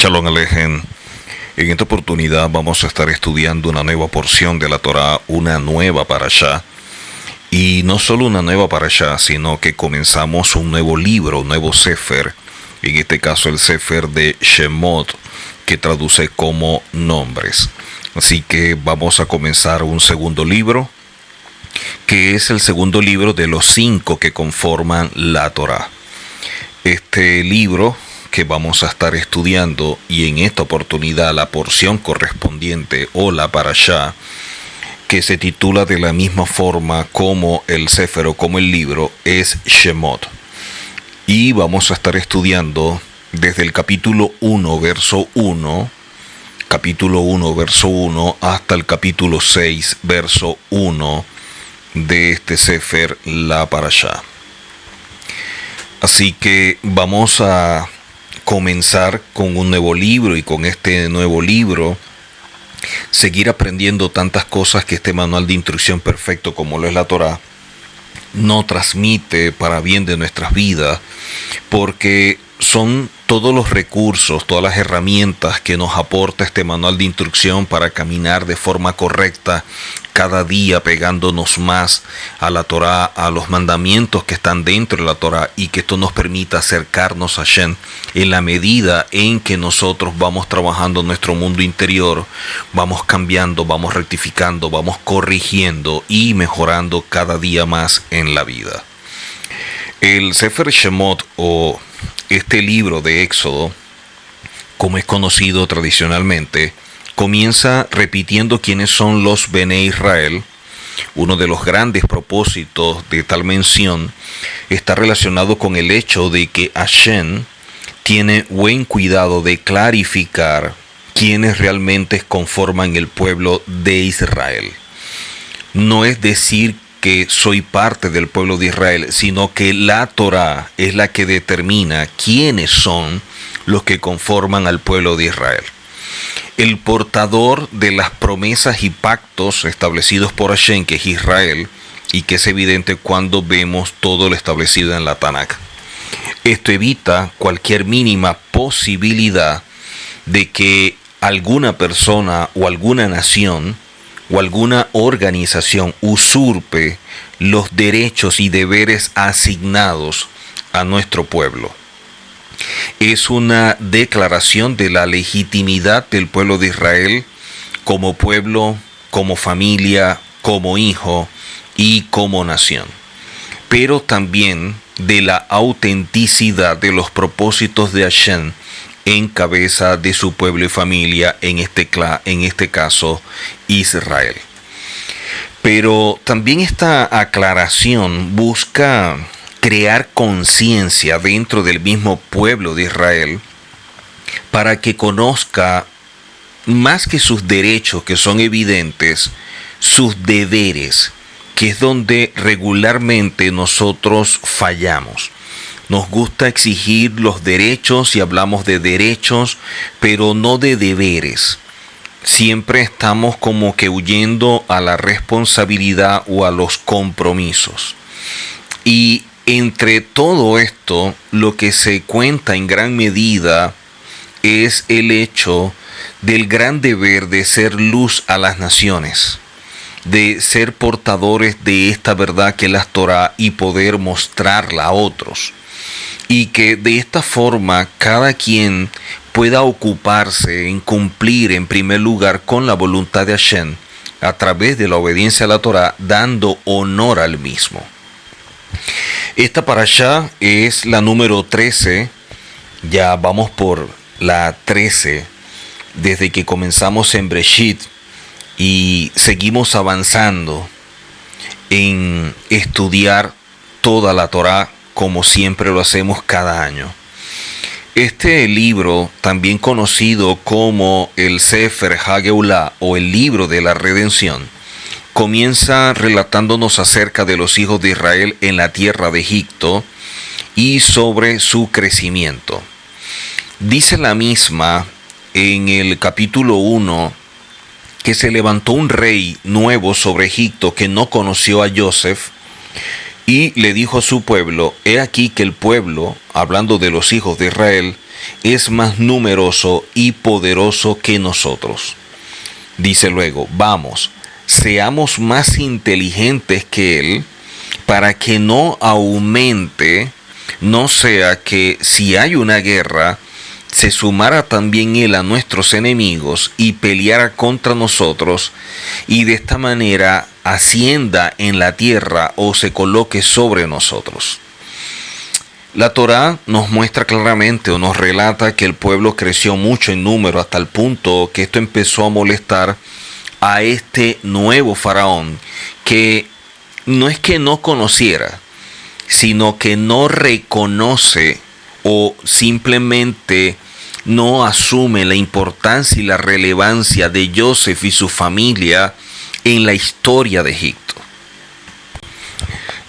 Shalom Alejem. En esta oportunidad vamos a estar estudiando una nueva porción de la Torá, una nueva parashá. Y no solo una nueva parashá, sino que comenzamos un nuevo libro, un nuevo sefer. En este caso el sefer de Shemot, que traduce como nombres. Así que vamos a comenzar un segundo libro, que es el segundo libro de los 5 que conforman la Torá. Este libro que vamos a estar estudiando, y en esta oportunidad la porción correspondiente o la parashá, que se titula de la misma forma como el sefer o como el libro, es Shemot. Y vamos a estar estudiando desde el capítulo 1 verso 1 hasta el capítulo 6 verso 1 de este sefer, la parashá. Así que vamos a comenzar con un nuevo libro, y con este nuevo libro seguir aprendiendo tantas cosas que este manual de instrucción perfecto, como lo es la Torá, no transmite para bien de nuestras vidas, porque son todos los recursos, todas las herramientas que nos aporta este manual de instrucción para caminar de forma correcta cada día, pegándonos más a la Torá, a los mandamientos que están dentro de la Torá, y que esto nos permita acercarnos a Hashem en la medida en que nosotros vamos trabajando nuestro mundo interior, vamos cambiando, vamos rectificando, vamos corrigiendo y mejorando cada día más en la vida. El Sefer Shemot, o este libro de Éxodo, como es conocido tradicionalmente, comienza repitiendo quiénes son los Bene Israel. Uno de los grandes propósitos de tal mención está relacionado con el hecho de que Hashem tiene buen cuidado de clarificar quiénes realmente conforman el pueblo de Israel. No es decir que soy parte del pueblo de Israel, sino que la Torá es la que determina quiénes son los que conforman al pueblo de Israel. El portador de las promesas y pactos establecidos por Hashem, que es Israel, y que es evidente cuando vemos todo lo establecido en la Tanakh. Esto evita cualquier mínima posibilidad de que alguna persona o alguna nación o alguna organización usurpe los derechos y deberes asignados a nuestro pueblo. Es una declaración de la legitimidad del pueblo de Israel como pueblo, como familia, como hijo y como nación, pero también de la autenticidad de los propósitos de Hashem en cabeza de su pueblo y familia, en este caso Israel. Pero también esta aclaración busca crear conciencia dentro del mismo pueblo de Israel para que conozca, más que sus derechos, que son evidentes, sus deberes, que es donde regularmente nosotros fallamos. Nos gusta exigir los derechos y hablamos de derechos, pero no de deberes. Siempre estamos como que huyendo a la responsabilidad o a los compromisos. Y entre todo esto, lo que se cuenta en gran medida es el hecho del gran deber de ser luz a las naciones, de ser portadores de esta verdad que es la Torá y poder mostrarla a otros. Y que de esta forma cada quien pueda ocuparse en cumplir en primer lugar con la voluntad de Hashem a través de la obediencia a la Torá, dando honor al mismo. Esta parashá es la número 13, ya vamos por la 13, desde que comenzamos en Breshit, y seguimos avanzando en estudiar toda la Torá como siempre lo hacemos cada año. Este libro, también conocido como el Sefer HaGeulah o el libro de la redención, comienza relatándonos acerca de los hijos de Israel en la tierra de Egipto y sobre su crecimiento. Dice la misma en el capítulo 1 que se levantó un rey nuevo sobre Egipto que no conoció a Joseph, y le dijo a su pueblo: he aquí que el pueblo, hablando de los hijos de Israel, es más numeroso y poderoso que nosotros. Dice luego, vamos, seamos más inteligentes que Él, para que no aumente, no sea que si hay una guerra, se sumara también Él a nuestros enemigos y peleara contra nosotros, y de esta manera ascienda en la tierra o se coloque sobre nosotros. La Torá nos muestra claramente o nos relata que el pueblo creció mucho en número hasta el punto que esto empezó a molestar a este nuevo faraón, que no es que no conociera, sino que no reconoce o simplemente no asume la importancia y la relevancia de Joseph y su familia en la historia de Egipto.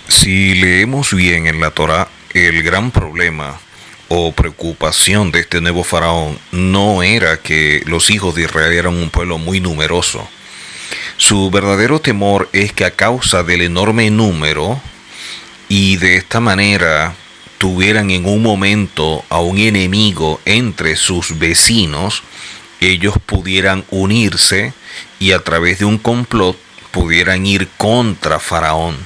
Si leemos bien en la Torá, el gran problema o preocupación de este nuevo faraón no era que los hijos de Israel eran un pueblo muy numeroso. Su verdadero temor es que a causa del enorme número y de esta manera tuvieran en un momento a un enemigo entre sus vecinos, ellos pudieran unirse y a través de un complot pudieran ir contra Faraón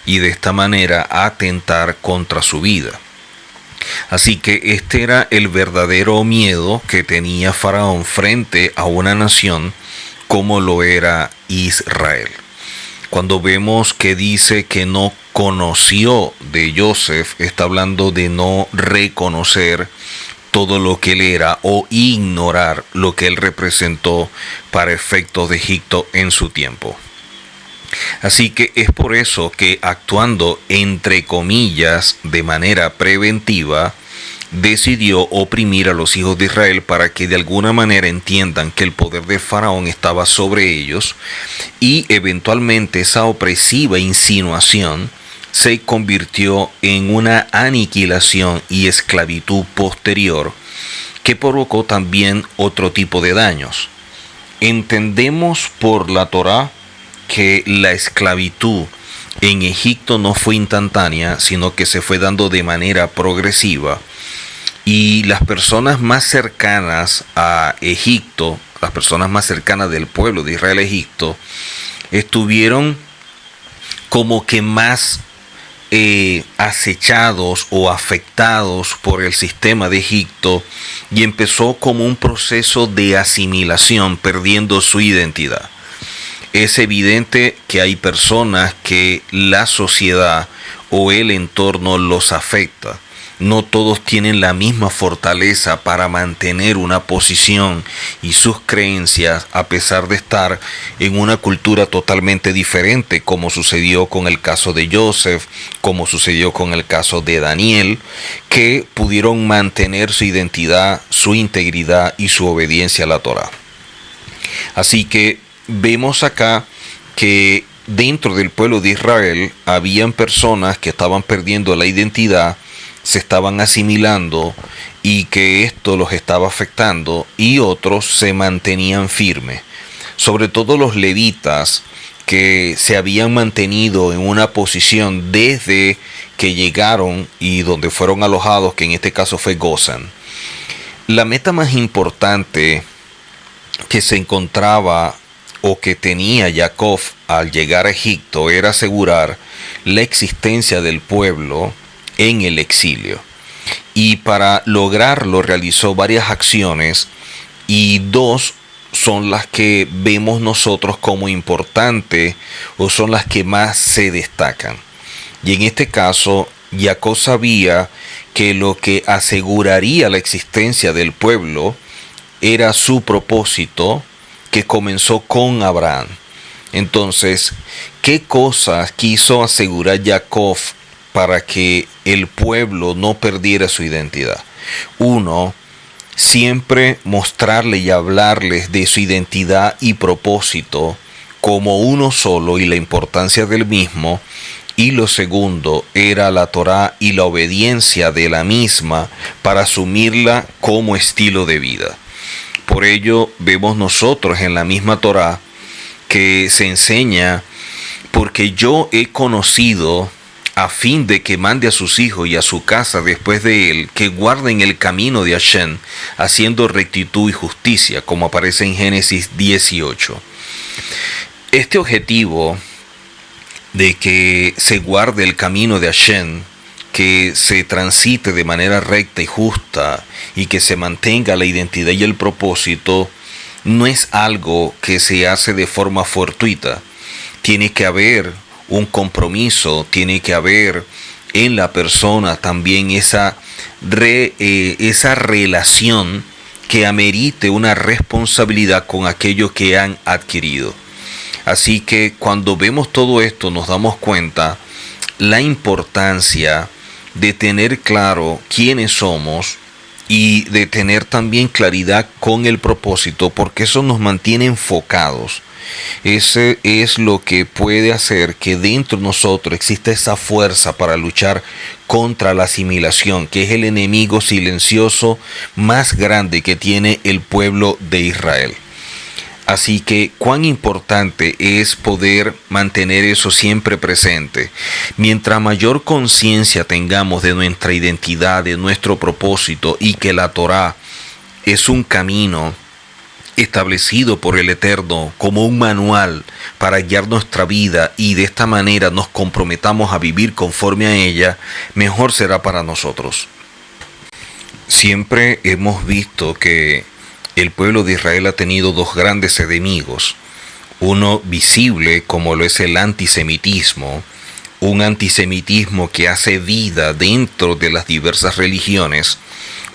y de esta manera atentar contra su vida. Así que este era el verdadero miedo que tenía Faraón frente a una nación como lo era Israel. Cuando vemos que dice que no conoció de Joseph, está hablando de no reconocer todo lo que él era o ignorar lo que él representó para efectos de Egipto en su tiempo. Así que es por eso que, actuando entre comillas de manera preventiva, decidió oprimir a los hijos de Israel para que de alguna manera entiendan que el poder de Faraón estaba sobre ellos, y eventualmente esa opresiva insinuación se convirtió en una aniquilación y esclavitud posterior que provocó también otro tipo de daños. Entendemos por la Torá que la esclavitud en Egipto no fue instantánea, sino que se fue dando de manera progresiva, y las personas más cercanas a Egipto, las personas más cercanas del pueblo de Israel a Egipto, estuvieron como que más acechados o afectados por el sistema de Egipto, y empezó como un proceso de asimilación, perdiendo su identidad. Es evidente que hay personas que la sociedad o el entorno los afecta. No todos tienen la misma fortaleza para mantener una posición y sus creencias a pesar de estar en una cultura totalmente diferente, como sucedió con el caso de Joseph, como sucedió con el caso de Daniel, que pudieron mantener su identidad, su integridad y su obediencia a la Torá. Así que vemos acá que dentro del pueblo de Israel habían personas que estaban perdiendo la identidad, se estaban asimilando y que esto los estaba afectando, y otros se mantenían firmes. Sobre todo los levitas, que se habían mantenido en una posición desde que llegaron y donde fueron alojados, que en este caso fue Gozán. La meta más importante que se encontraba o que tenía Jacob al llegar a Egipto era asegurar la existencia del pueblo en el exilio, y para lograrlo realizó varias acciones, y dos son las que vemos nosotros como importantes o son las que más se destacan. Y en este caso, Jacob sabía que lo que aseguraría la existencia del pueblo era su propósito, que comenzó con Abraham. Entonces, ¿qué cosas quiso asegurar Jacob para que el pueblo no perdiera su identidad? Uno, siempre mostrarle y hablarles de su identidad y propósito como uno solo y la importancia del mismo. Y lo segundo era la Torá y la obediencia de la misma para asumirla como estilo de vida. Por ello vemos nosotros en la misma Torá que se enseña: porque yo he conocido a fin de que mande a sus hijos y a su casa después de él, que guarden el camino de Hashem, haciendo rectitud y justicia, como aparece en Génesis 18. Este objetivo de que se guarde el camino de Hashem, que se transite de manera recta y justa y que se mantenga la identidad y el propósito, no es algo que se hace de forma fortuita. Tiene que haber un compromiso, tiene que haber en la persona también esa relación que amerite una responsabilidad con aquello que han adquirido. Así que cuando vemos todo esto nos damos cuenta la importancia de tener claro quiénes somos y de tener también claridad con el propósito, porque eso nos mantiene enfocados. Ese es lo que puede hacer que dentro de nosotros exista esa fuerza para luchar contra la asimilación, que es el enemigo silencioso más grande que tiene el pueblo de Israel. Así que cuán importante es poder mantener eso siempre presente. Mientras mayor conciencia tengamos de nuestra identidad, de nuestro propósito, y que la Torá es un camino establecido por el Eterno como un manual para guiar nuestra vida, y de esta manera nos comprometamos a vivir conforme a ella, mejor será para nosotros. Siempre hemos visto que el pueblo de Israel ha tenido dos grandes enemigos, uno visible como lo es el antisemitismo, un antisemitismo que hace vida dentro de las diversas religiones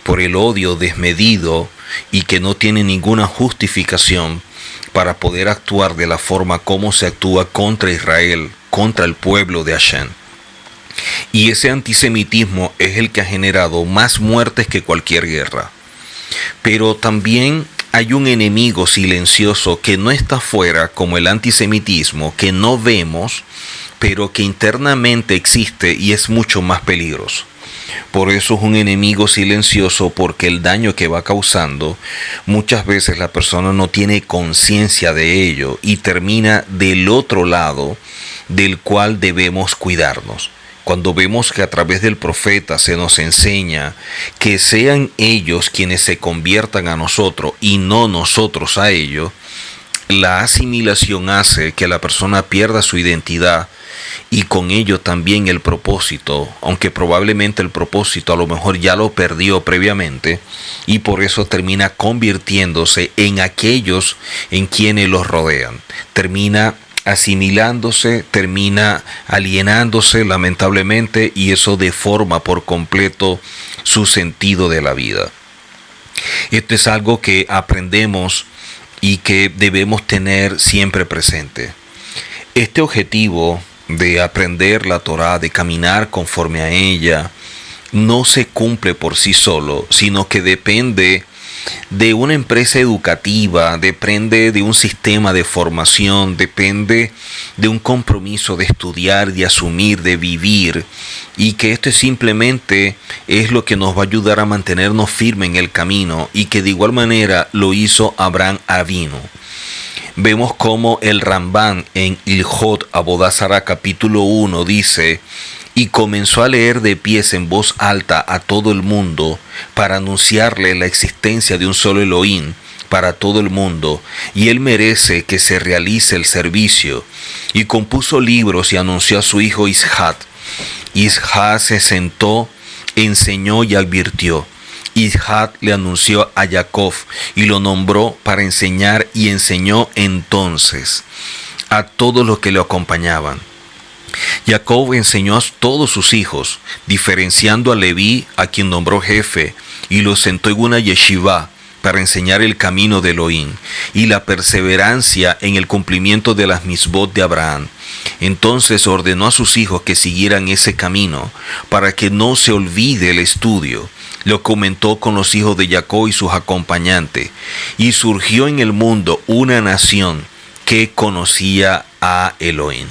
por el odio desmedido y que no tiene ninguna justificación para poder actuar de la forma como se actúa contra Israel, contra el pueblo de Hashem. Y ese antisemitismo es el que ha generado más muertes que cualquier guerra. Pero también hay un enemigo silencioso que no está fuera, como el antisemitismo, que no vemos, pero que internamente existe y es mucho más peligroso. Por eso es un enemigo silencioso, porque el daño que va causando, muchas veces la persona no tiene conciencia de ello y termina del otro lado del cual debemos cuidarnos. Cuando vemos que a través del profeta se nos enseña que sean ellos quienes se conviertan a nosotros y no nosotros a ellos, la asimilación hace que la persona pierda su identidad y con ello también el propósito, aunque probablemente el propósito a lo mejor ya lo perdió previamente, y por eso termina convirtiéndose en aquellos en quienes los rodean. Termina asimilándose, termina alienándose lamentablemente, y eso deforma por completo su sentido de la vida. Esto es algo que aprendemos y que debemos tener siempre presente. Este objetivo de aprender la Torá, de caminar conforme a ella, no se cumple por sí solo, sino que depende de una empresa educativa, depende de un sistema de formación, depende de un compromiso de estudiar, de asumir, de vivir, y que esto simplemente es lo que nos va a ayudar a mantenernos firmes en el camino, y que de igual manera lo hizo Abraham Avinu. Vemos como el Rambán en Ilhot Avodah Zará capítulo 1 dice: y comenzó a leer de pies en voz alta a todo el mundo para anunciarle la existencia de un solo Elohim para todo el mundo, y él merece que se realice el servicio. Y compuso libros y anunció a su hijo Isaac. Isaac se sentó, enseñó y advirtió. Isaac le anunció a Jacob y lo nombró para enseñar, y enseñó entonces a todos los que le acompañaban. Jacob enseñó a todos sus hijos, diferenciando a Leví, a quien nombró jefe, y lo sentó en una yeshiva para enseñar el camino de Elohim y la perseverancia en el cumplimiento de las misbot de Abraham. Entonces ordenó a sus hijos que siguieran ese camino para que no se olvide el estudio. Lo comentó con los hijos de Jacob y sus acompañantes, y surgió en el mundo una nación que conocía a Elohim.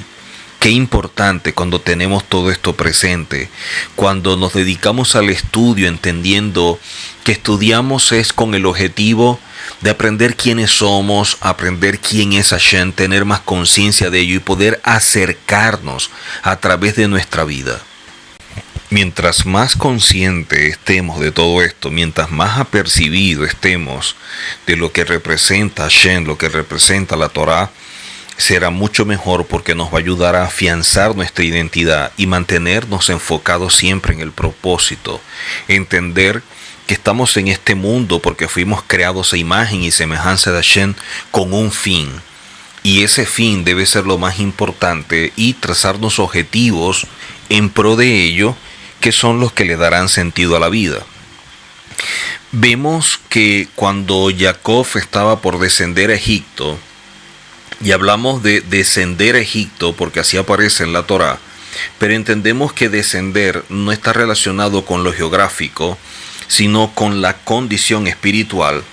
Qué importante cuando tenemos todo esto presente, cuando nos dedicamos al estudio, entendiendo que estudiamos es con el objetivo de aprender quiénes somos, aprender quién es Hashem, tener más conciencia de ello y poder acercarnos a través de nuestra vida. Mientras más consciente estemos de todo esto, mientras más apercibido estemos de lo que representa Hashem, lo que representa la Torah, será mucho mejor porque nos va a ayudar a afianzar nuestra identidad y mantenernos enfocados siempre en el propósito. Entender que estamos en este mundo porque fuimos creados a imagen y semejanza de Hashem con un fin. Y ese fin debe ser lo más importante y trazarnos objetivos en pro de ello, que son los que le darán sentido a la vida. Vemos que cuando Jacob estaba por descender a Egipto, y hablamos de descender a Egipto porque así aparece en la Torá, pero entendemos que descender no está relacionado con lo geográfico, sino con la condición espiritual.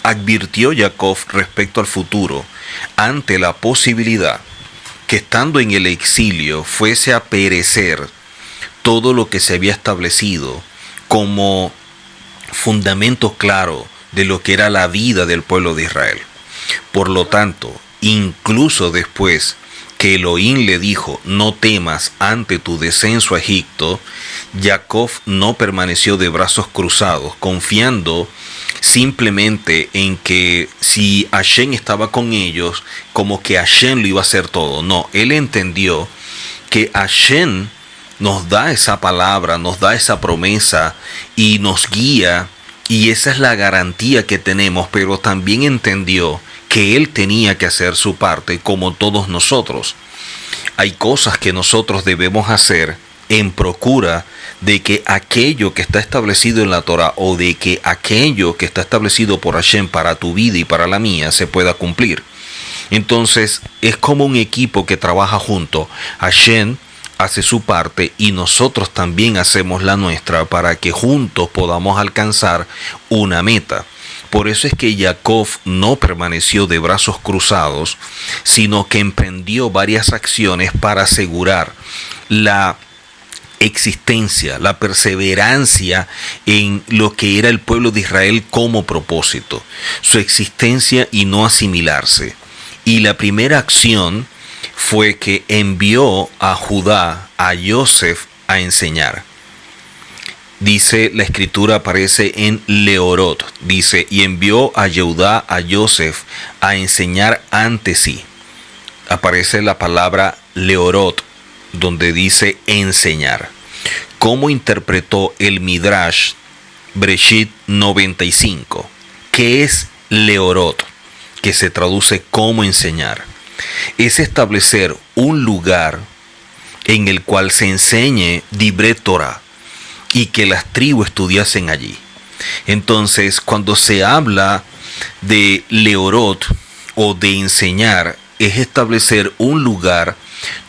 Advirtió Jacob respecto al futuro, ante la posibilidad que estando en el exilio fuese a perecer todo lo que se había establecido como fundamento claro de lo que era la vida del pueblo de Israel. Por lo tanto, incluso después que Elohim le dijo, no temas ante tu descenso a Egipto, Jacob no permaneció de brazos cruzados, confiando simplemente en que si Hashem estaba con ellos, como que Hashem lo iba a hacer todo. No, él entendió que Hashem nos da esa palabra, nos da esa promesa y nos guía, y esa es la garantía que tenemos, pero también entendió que él tenía que hacer su parte como todos nosotros. Hay cosas que nosotros debemos hacer en procura de que aquello que está establecido en la Torah o de que aquello que está establecido por Hashem para tu vida y para la mía se pueda cumplir. Entonces es como un equipo que trabaja junto. Hashem hace su parte y nosotros también hacemos la nuestra para que juntos podamos alcanzar una meta. Por eso es que Jacob no permaneció de brazos cruzados, sino que emprendió varias acciones para asegurar la existencia, la perseverancia en lo que era el pueblo de Israel como propósito, su existencia y no asimilarse. Y la primera acción fue que envió a Judá, a Joseph, a enseñar. Dice, la escritura aparece en Leorot, dice, y envió a Judá, a Joseph, a enseñar ante sí. Aparece la palabra Leorot, donde dice enseñar. ¿Cómo interpretó el Midrash Breshit 95? ¿Qué es Leorot? Que se traduce como enseñar. Es establecer un lugar en el cual se enseñe Divrei Torah y que las tribus estudiasen allí. Entonces, cuando se habla de Leorot o de enseñar, es establecer un lugar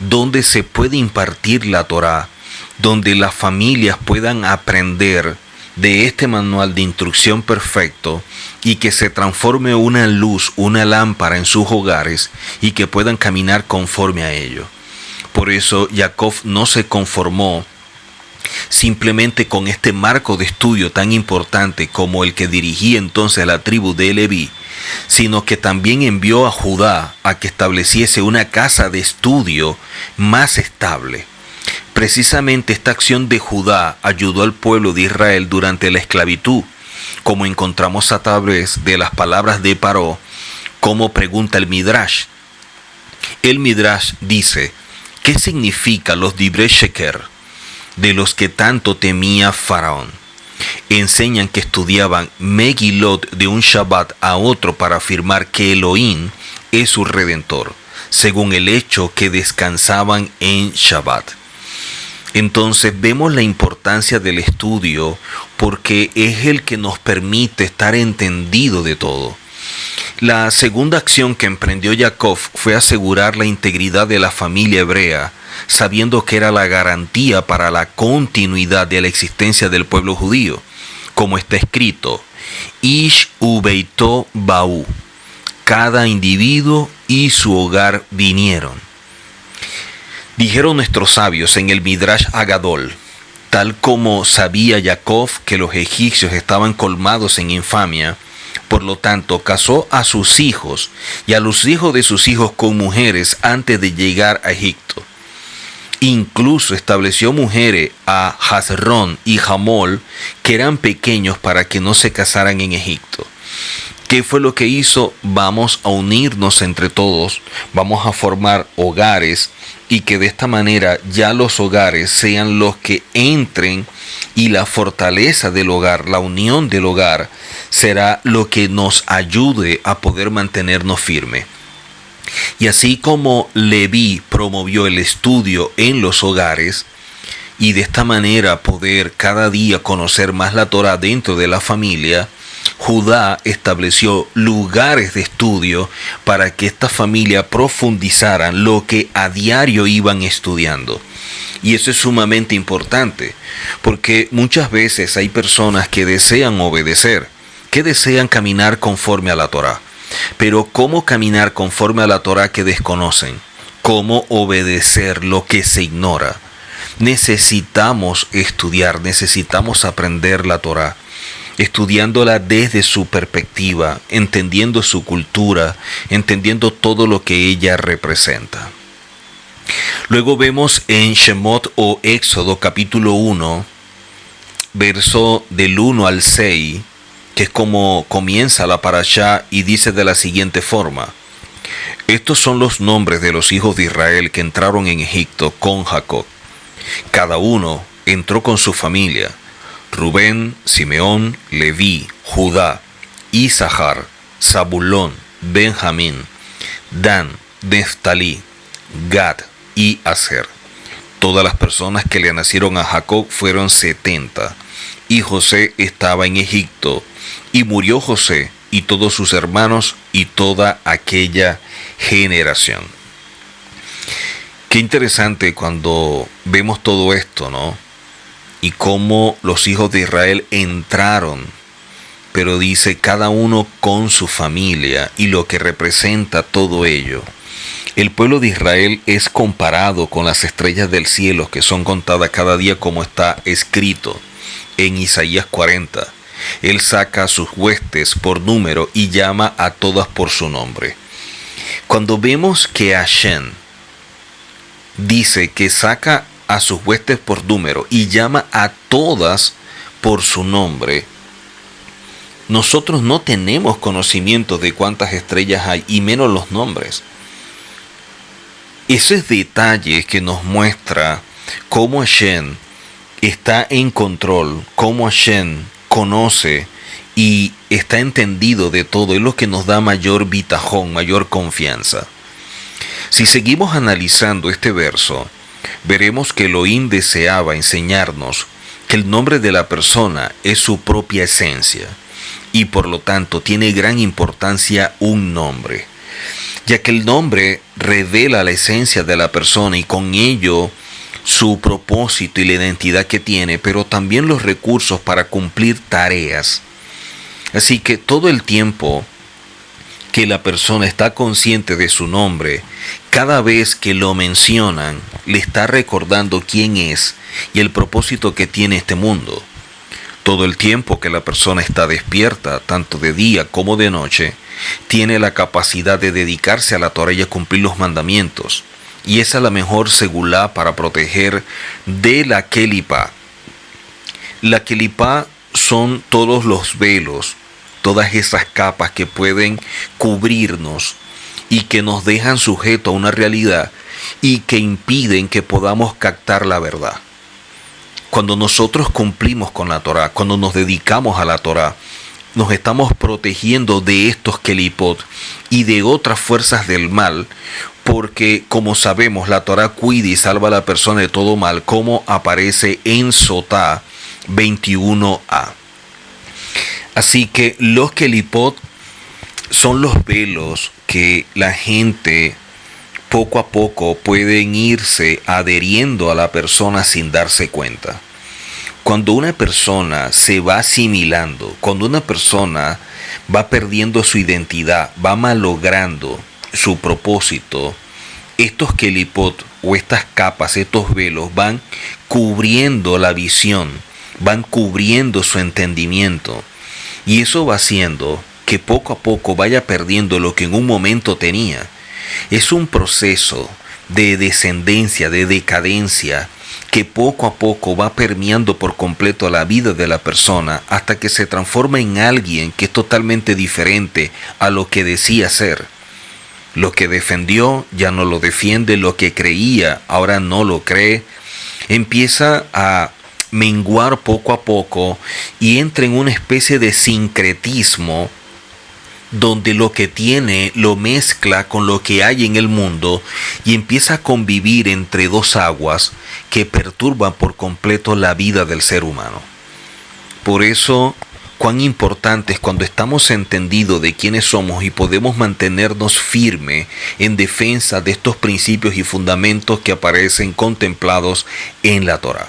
donde se puede impartir la Torah, donde las familias puedan aprender de este manual de instrucción perfecto y que se transforme una luz, una lámpara en sus hogares y que puedan caminar conforme a ello. Por eso Jacob no se conformó simplemente con este marco de estudio tan importante como el que dirigía entonces a la tribu de Leví, sino que también envió a Judá a que estableciese una casa de estudio más estable. Precisamente esta acción de Judá ayudó al pueblo de Israel durante la esclavitud, como encontramos a través de las palabras de Paró, como pregunta el Midrash. El Midrash dice, ¿qué significa los Divrei Sheker, de los que tanto temía Faraón? Enseñan que estudiaban Megilot de un Shabbat a otro para afirmar que Elohim es su redentor, según el hecho que descansaban en Shabbat. Entonces vemos la importancia del estudio porque es el que nos permite estar entendido de todo. La segunda acción que emprendió Jacob fue asegurar la integridad de la familia hebrea, sabiendo que era la garantía para la continuidad de la existencia del pueblo judío, como está escrito, Ish ubeito ba'u, cada individuo y su hogar vinieron. Dijeron nuestros sabios en el Midrash Agadol, tal como sabía Jacob que los egipcios estaban colmados en infamia, Por lo tanto, casó a sus hijos y a los hijos de sus hijos con mujeres antes de llegar a Egipto. Incluso estableció mujeres a Jazrón y Jamol, que eran pequeños, para que no se casaran en Egipto. ¿Qué fue lo que hizo? Vamos a unirnos entre todos, vamos a formar hogares, y que de esta manera ya los hogares sean los que entren, y la fortaleza del hogar, la unión del hogar, será lo que nos ayude a poder mantenernos firmes. Y así como Leví promovió el estudio en los hogares, y de esta manera poder cada día conocer más la Torá dentro de la familia, Judá estableció lugares de estudio para que esta familia profundizaran lo que a diario iban estudiando. Y eso es sumamente importante, porque muchas veces hay personas que desean obedecer, que desean caminar conforme a la Torá. Pero ¿cómo caminar conforme a la Torá que desconocen? ¿Cómo obedecer lo que se ignora? Necesitamos estudiar, necesitamos aprender la Torá, estudiándola desde su perspectiva, entendiendo su cultura, entendiendo todo lo que ella representa. Luego vemos en Shemot o Éxodo capítulo 1, verso del 1 al 6, que es como comienza la parashá, y dice de la siguiente forma: estos son los nombres de los hijos de Israel que entraron en Egipto con Jacob. Cada uno entró con su familia: Rubén, Simeón, Leví, Judá, Isahar, Zabulón, Benjamín, Dan, Neftalí, Gad y Aser. Todas las personas que le nacieron a Jacob fueron 70, y José estaba en Egipto, y murió José y todos sus hermanos y toda aquella generación. Qué interesante cuando vemos todo esto, ¿no? Y cómo los hijos de Israel entraron, pero dice cada uno con su familia y lo que representa todo ello. El pueblo de Israel es comparado con las estrellas del cielo que son contadas cada día, como está escrito en Isaías 40. Él saca a sus huestes por número y llama a todas por su nombre. Cuando vemos que Hashem dice que saca a sus huestes por número y llama a todas por su nombre, nosotros no tenemos conocimiento de cuántas estrellas hay, y menos los nombres. Ese es detalle que nos muestra cómo Hashem está en control, cómo Hashem conoce y está entendido de todo. Es lo que nos da mayor bitajón, mayor confianza. Si seguimos analizando este verso, veremos que Elohim deseaba enseñarnos que el nombre de la persona es su propia esencia, y por lo tanto tiene gran importancia un nombre, ya que el nombre revela la esencia de la persona y con ello su propósito y la identidad que tiene, pero también los recursos para cumplir tareas. Así que todo el tiempo que la persona está consciente de su nombre, cada vez que lo mencionan, le está recordando quién es y el propósito que tiene este mundo. Todo el tiempo que la persona está despierta, tanto de día como de noche, tiene la capacidad de dedicarse a la Torá y a cumplir los mandamientos. Y esa es la mejor segulá para proteger de la kelipá. La kelipá son todos los velos, todas esas capas que pueden cubrirnos y que nos dejan sujetos a una realidad y que impiden que podamos captar la verdad. Cuando nosotros cumplimos con la Torá, cuando nos dedicamos a la Torá, nos estamos protegiendo de estos kelipot y de otras fuerzas del mal, porque como sabemos, la Torá cuida y salva a la persona de todo mal, como aparece en Sotá 21a. Así que los kelipot son los velos que la gente poco a poco pueden irse adheriendo a la persona sin darse cuenta. Cuando una persona se va asimilando, cuando una persona va perdiendo su identidad, va malogrando su propósito, estos kelipot o estas capas, estos velos van cubriendo la visión, van cubriendo su entendimiento. Y eso va haciendo que poco a poco vaya perdiendo lo que en un momento tenía. Es un proceso de descendencia, de decadencia, que poco a poco va permeando por completo la vida de la persona hasta que se transforma en alguien que es totalmente diferente a lo que decía ser. Lo que defendió ya no lo defiende, lo que creía ahora no lo cree. Empieza a menguar poco a poco y entra en una especie de sincretismo donde lo que tiene lo mezcla con lo que hay en el mundo y empieza a convivir entre dos aguas que perturban por completo la vida del ser humano. Por eso, cuán importante es cuando estamos entendidos de quiénes somos y podemos mantenernos firmes en defensa de estos principios y fundamentos que aparecen contemplados en la Torá.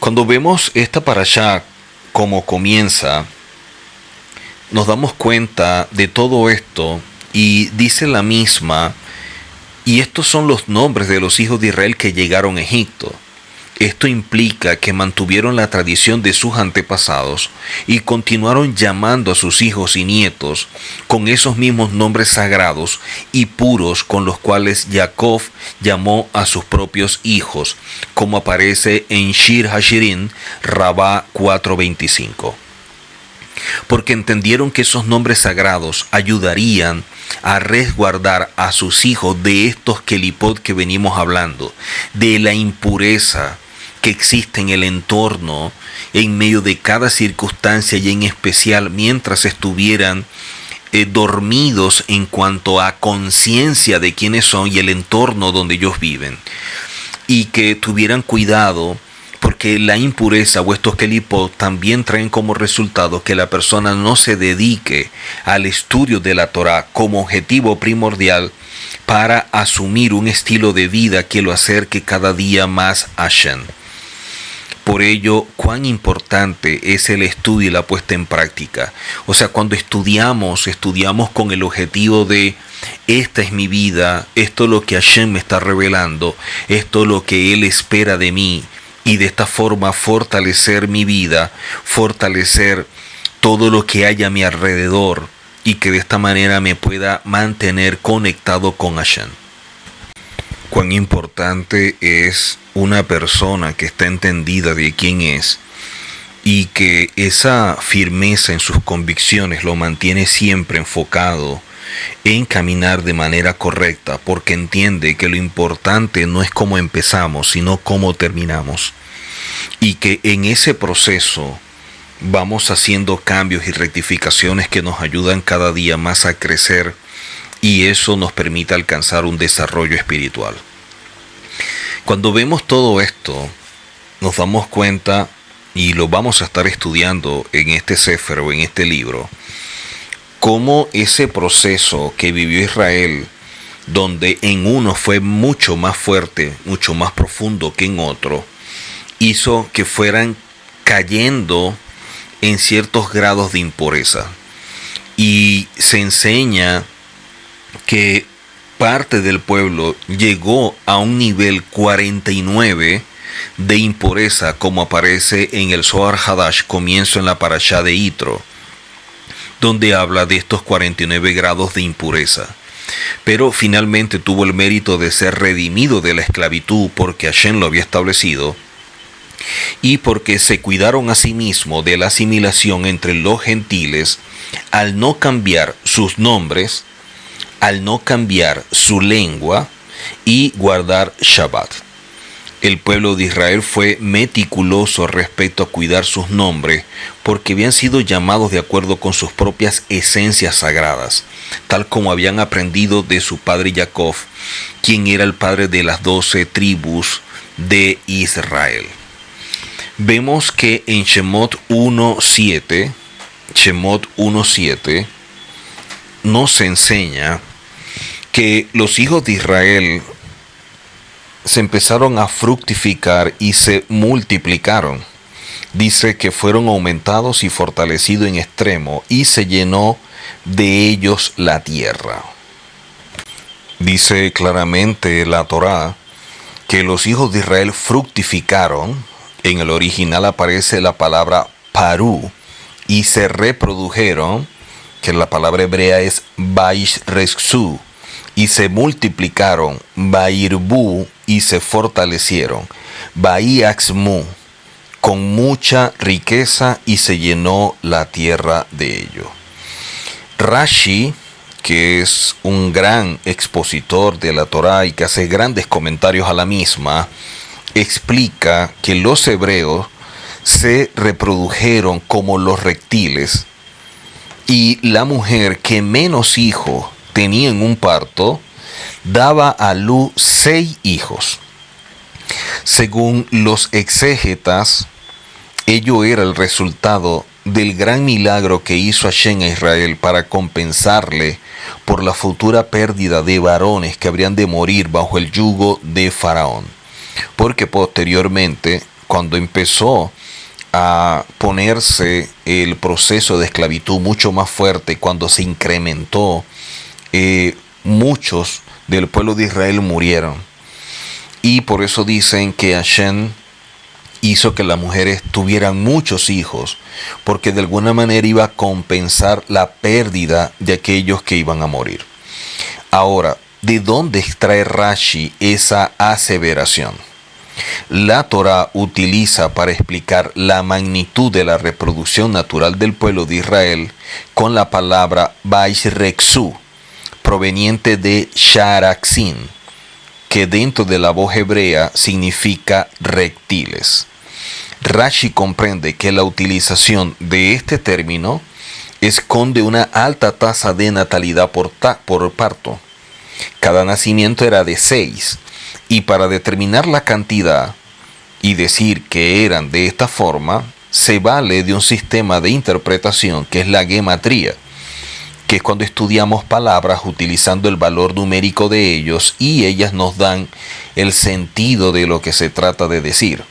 Cuando vemos esta parashá como comienza, nos damos cuenta de todo esto y dice la misma, y estos son los nombres de los hijos de Israel que llegaron a Egipto. Esto implica que mantuvieron la tradición de sus antepasados y continuaron llamando a sus hijos y nietos con esos mismos nombres sagrados y puros con los cuales Jacob llamó a sus propios hijos, como aparece en Shir Hashirim, Rabá 4:25. Porque entendieron que esos nombres sagrados ayudarían a resguardar a sus hijos de estos kelipot que venimos hablando, de la impureza que existe en el entorno, en medio de cada circunstancia y en especial mientras estuvieran dormidos en cuanto a conciencia de quiénes son y el entorno donde ellos viven, y que tuvieran cuidado, porque la impureza o estos kelipot también traen como resultado que la persona no se dedique al estudio de la Torá como objetivo primordial para asumir un estilo de vida que lo acerque cada día más a Hashem. Por ello, cuán importante es el estudio y la puesta en práctica. O sea, cuando estudiamos con el objetivo de esta es mi vida, esto es lo que Hashem me está revelando, esto es lo que Él espera de mí, y de esta forma fortalecer mi vida, fortalecer todo lo que hay a mi alrededor y que de esta manera me pueda mantener conectado con Hashem. Cuán importante es una persona que está entendida de quién es y que esa firmeza en sus convicciones lo mantiene siempre enfocado en caminar de manera correcta, porque entiende que lo importante no es cómo empezamos, sino cómo terminamos, y que en ese proceso vamos haciendo cambios y rectificaciones que nos ayudan cada día más a crecer, y eso nos permite alcanzar un desarrollo espiritual. Cuando vemos todo esto, nos damos cuenta, y lo vamos a estar estudiando en este sefer o en este libro, cómo ese proceso que vivió Israel, donde en uno fue mucho más fuerte, mucho más profundo que en otro, hizo que fueran cayendo en ciertos grados de impureza. Y se enseña que parte del pueblo llegó a un nivel 49 de impureza, como aparece en el Zohar Hadash, comienzo en la parashá de Yitro, donde habla de estos 49 grados de impureza. Pero finalmente tuvo el mérito de ser redimido de la esclavitud porque Hashem lo había establecido, y porque se cuidaron a sí mismos de la asimilación entre los gentiles al no cambiar sus nombres, al no cambiar su lengua y guardar Shabbat. El pueblo de Israel fue meticuloso respecto a cuidar sus nombres porque habían sido llamados de acuerdo con sus propias esencias sagradas, tal como habían aprendido de su padre Jacob, quien era el padre de las 12 tribus de Israel. Vemos que en Shemot 1:7 nos enseña que los hijos de Israel se empezaron a fructificar y se multiplicaron. Dice que fueron aumentados y fortalecidos en extremo, y se llenó de ellos la tierra. Dice claramente la Torá que los hijos de Israel fructificaron. En el original aparece la palabra parú, y se reprodujeron que la palabra hebrea es Vaishreksu, y se multiplicaron, Vairbu, y se fortalecieron, Vaiaxmu, con mucha riqueza, y se llenó la tierra de ellos. Rashi, que es un gran expositor de la Torá y que hace grandes comentarios a la misma, explica que los hebreos se reprodujeron como los reptiles, y la mujer que menos hijos tenía en un parto daba a luz 6 hijos. Según los exégetas, ello era el resultado del gran milagro que hizo Hashem a Israel para compensarle por la futura pérdida de varones que habrían de morir bajo el yugo de Faraón. Porque posteriormente, cuando empezó a ponerse el proceso de esclavitud mucho más fuerte, cuando se incrementó, muchos del pueblo de Israel murieron. Y por eso dicen que Hashem hizo que las mujeres tuvieran muchos hijos, porque de alguna manera iba a compensar la pérdida de aquellos que iban a morir. Ahora, ¿de dónde extrae Rashi esa aseveración? La Torá utiliza para explicar la magnitud de la reproducción natural del pueblo de Israel con la palabra Vaishreksu, proveniente de Sharaxin, que dentro de la voz hebrea significa reptiles. Rashi comprende que la utilización de este término esconde una alta tasa de natalidad por parto. Cada nacimiento era de 6, y para determinar la cantidad y decir que eran de esta forma, se vale de un sistema de interpretación que es la gematría, que es cuando estudiamos palabras utilizando el valor numérico de ellos y ellas nos dan el sentido de lo que se trata de decir.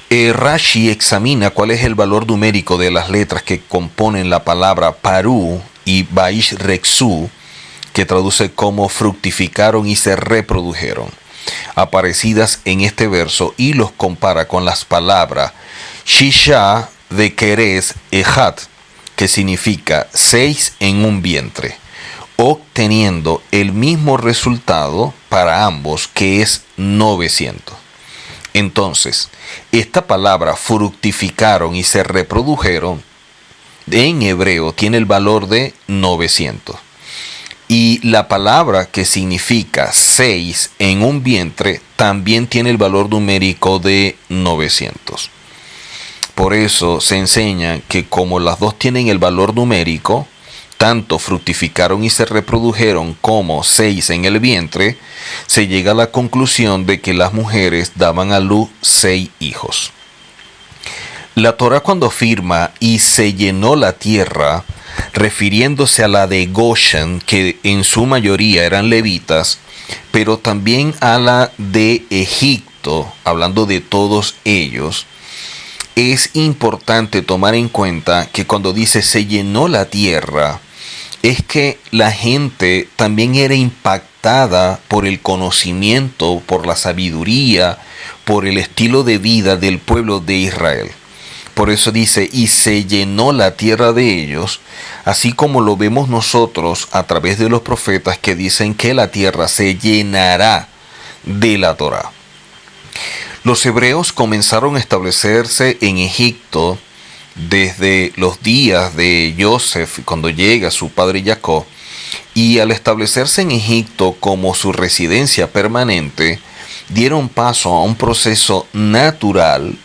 Rashi examina cuál es el valor numérico de las letras que componen la palabra Parú y Vaishreksu, que traduce como fructificaron y se reprodujeron, aparecidas en este verso, y los compara con las palabras Shisha de Keres Ejat, que significa 6 en un vientre, obteniendo el mismo resultado para ambos, que es 900. Entonces, esta palabra fructificaron y se reprodujeron en hebreo tiene el valor de 900. Y la palabra que significa 6 en un vientre también tiene el valor numérico de 900. Por eso se enseña que como las dos tienen el valor numérico, tanto fructificaron y se reprodujeron como 6 en el vientre, se llega a la conclusión de que las mujeres daban a luz 6 hijos. La Torá, cuando afirma y se llenó la tierra, refiriéndose a la de Goshen, que en su mayoría eran levitas, pero también a la de Egipto, hablando de todos ellos, es importante tomar en cuenta que cuando dice se llenó la tierra, es que la gente también era impactada por el conocimiento, por la sabiduría, por el estilo de vida del pueblo de Israel. Por eso dice, y se llenó la tierra de ellos, así como lo vemos nosotros a través de los profetas que dicen que la tierra se llenará de la Torá. Los hebreos comenzaron a establecerse en Egipto desde los días de Joseph, cuando llega su padre Jacob, y al establecerse en Egipto como su residencia permanente, dieron paso a un proceso natural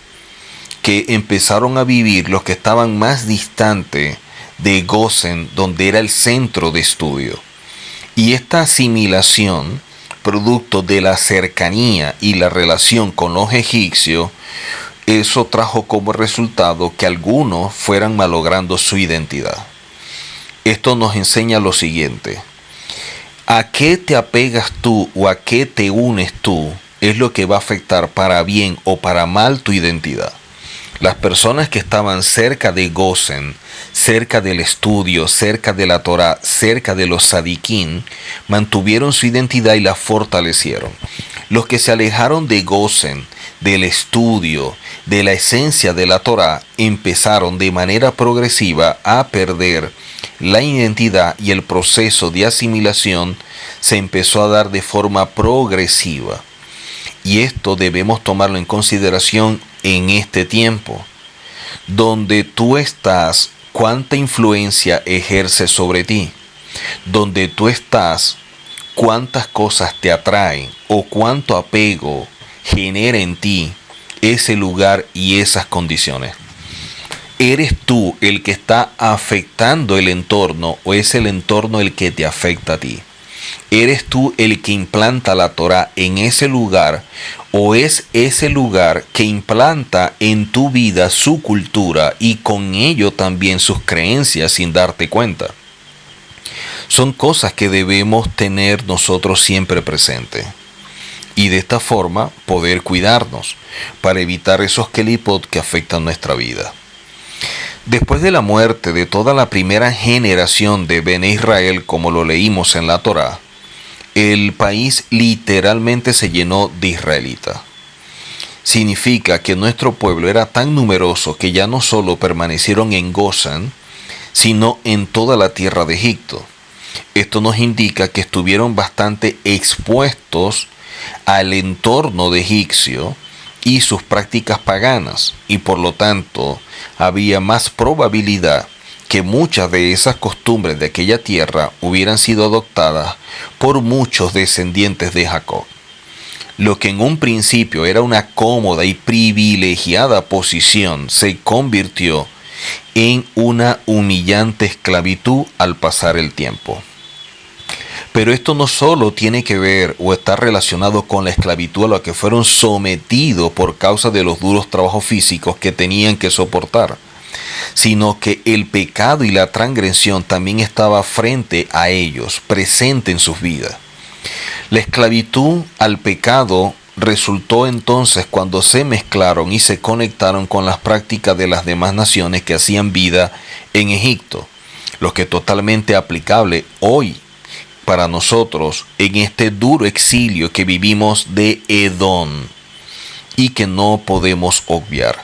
que empezaron a vivir los que estaban más distantes de Goshen, donde era el centro de estudio. Y esta asimilación, producto de la cercanía y la relación con los egipcios, eso trajo como resultado que algunos fueran malogrando su identidad. Esto nos enseña lo siguiente: ¿a qué te apegas tú o a qué te unes tú? Es lo que va a afectar para bien o para mal tu identidad. Las personas que estaban cerca de Goshen, cerca del estudio, cerca de la Torá, cerca de los Sadiquín, mantuvieron su identidad y la fortalecieron. Los que se alejaron de Goshen, del estudio, de la esencia de la Torá, empezaron de manera progresiva a perder la identidad y el proceso de asimilación se empezó a dar de forma progresiva. Y esto debemos tomarlo en consideración en este tiempo, donde tú estás, cuánta influencia ejerce sobre ti, donde tú estás, cuántas cosas te atraen o cuánto apego genera en ti ese lugar y esas condiciones. ¿Eres tú el que está afectando el entorno o es el entorno el que te afecta a ti? ¿Eres tú el que implanta la Torá en ese lugar o es ese lugar que implanta en tu vida su cultura y con ello también sus creencias sin darte cuenta? Son cosas que debemos tener nosotros siempre presentes y de esta forma poder cuidarnos para evitar esos kelipot que afectan nuestra vida. Después de la muerte de toda la primera generación de Bene Israel, como lo leímos en la Torá, el país literalmente se llenó de israelitas. Significa que nuestro pueblo era tan numeroso que ya no solo permanecieron en Gosén, sino en toda la tierra de Egipto. Esto nos indica que estuvieron bastante expuestos al entorno de egipcio y sus prácticas paganas, y por lo tanto había más probabilidad que muchas de esas costumbres de aquella tierra hubieran sido adoptadas por muchos descendientes de Jacob. Lo que en un principio era una cómoda y privilegiada posición se convirtió en una humillante esclavitud al pasar el tiempo. Pero esto no solo tiene que ver o está relacionado con la esclavitud a la que fueron sometidos por causa de los duros trabajos físicos que tenían que soportar, sino que el pecado y la transgresión también estaba frente a ellos, presente en sus vidas. La esclavitud al pecado resultó entonces cuando se mezclaron y se conectaron con las prácticas de las demás naciones que hacían vida en Egipto, lo que es totalmente aplicable hoy para nosotros en este duro exilio que vivimos de Edom y que no podemos obviar.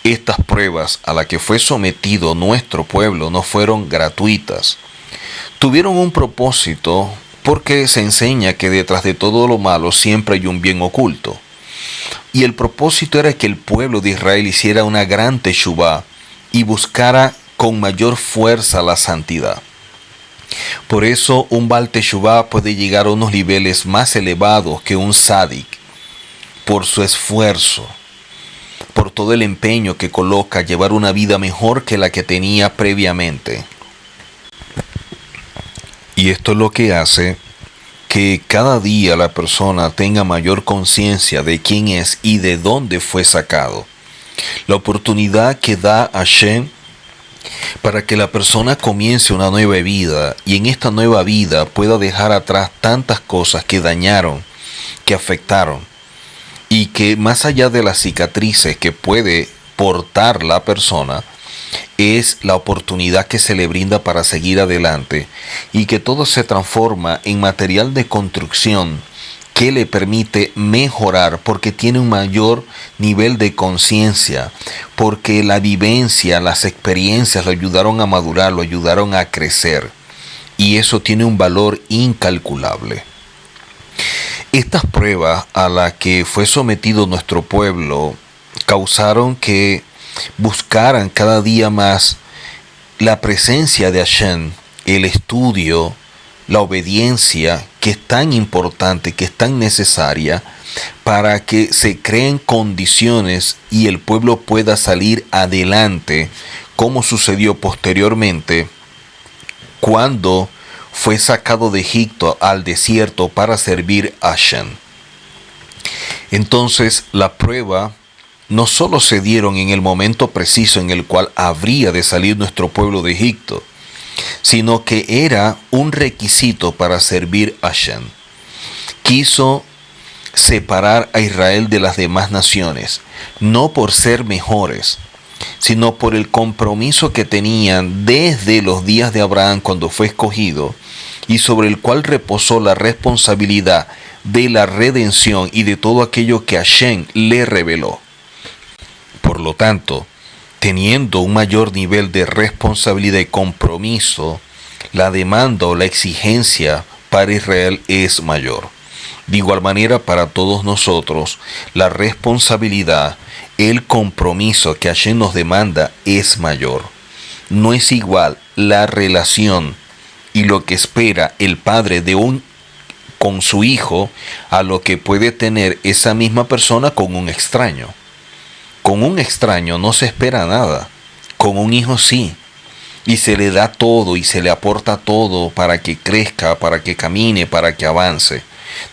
Estas pruebas a las que fue sometido nuestro pueblo no fueron gratuitas. Tuvieron un propósito porque se enseña que detrás de todo lo malo siempre hay un bien oculto. Y el propósito era que el pueblo de Israel hiciera una gran teshuvá y buscara con mayor fuerza la santidad. Por eso un Baal Teshuvá puede llegar a unos niveles más elevados que un Sadik, por su esfuerzo, por todo el empeño que coloca a llevar una vida mejor que la que tenía previamente. Y esto es lo que hace que cada día la persona tenga mayor conciencia de quién es y de dónde fue sacado. La oportunidad que da Hashem para que la persona comience una nueva vida y en esta nueva vida pueda dejar atrás tantas cosas que dañaron, que afectaron y que más allá de las cicatrices que puede portar la persona, es la oportunidad que se le brinda para seguir adelante y que todo se transforma en material de construcción que le permite mejorar porque tiene un mayor nivel de conciencia, porque la vivencia, las experiencias lo ayudaron a madurar, lo ayudaron a crecer y eso tiene un valor incalculable. Estas pruebas a las que fue sometido nuestro pueblo causaron que buscaran cada día más la presencia de Hashem, el estudio, la obediencia, que es tan importante, que es tan necesaria para que se creen condiciones y el pueblo pueda salir adelante, como sucedió posteriormente cuando fue sacado de Egipto al desierto para servir a Hashem. Entonces la prueba no solo se dieron en el momento preciso en el cual habría de salir nuestro pueblo de Egipto, sino que era un requisito para servir a Hashem. Quiso separar a Israel de las demás naciones, no por ser mejores, sino por el compromiso que tenían desde los días de Abraham cuando fue escogido y sobre el cual reposó la responsabilidad de la redención y de todo aquello que Hashem le reveló. Por lo tanto, teniendo un mayor nivel de responsabilidad y compromiso, la demanda o la exigencia para Israel es mayor. De igual manera, para todos nosotros, la responsabilidad, el compromiso que Hashem nos demanda es mayor. No es igual la relación y lo que espera el padre con su hijo a lo que puede tener esa misma persona con un extraño. Con un extraño no se espera nada, con un hijo sí. Y se le da todo y se le aporta todo para que crezca, para que camine, para que avance.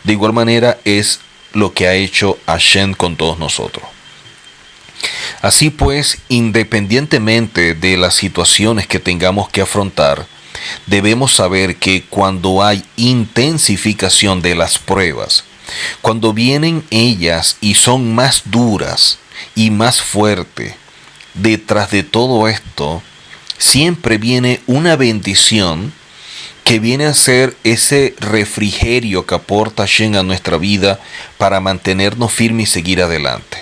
De igual manera es lo que ha hecho Hashem con todos nosotros. Así pues, independientemente de las situaciones que tengamos que afrontar, debemos saber que cuando hay intensificación de las pruebas, cuando vienen ellas y son más duras y más fuertes, detrás de todo esto, siempre viene una bendición que viene a ser ese refrigerio que aporta Hashem a nuestra vida para mantenernos firmes y seguir adelante.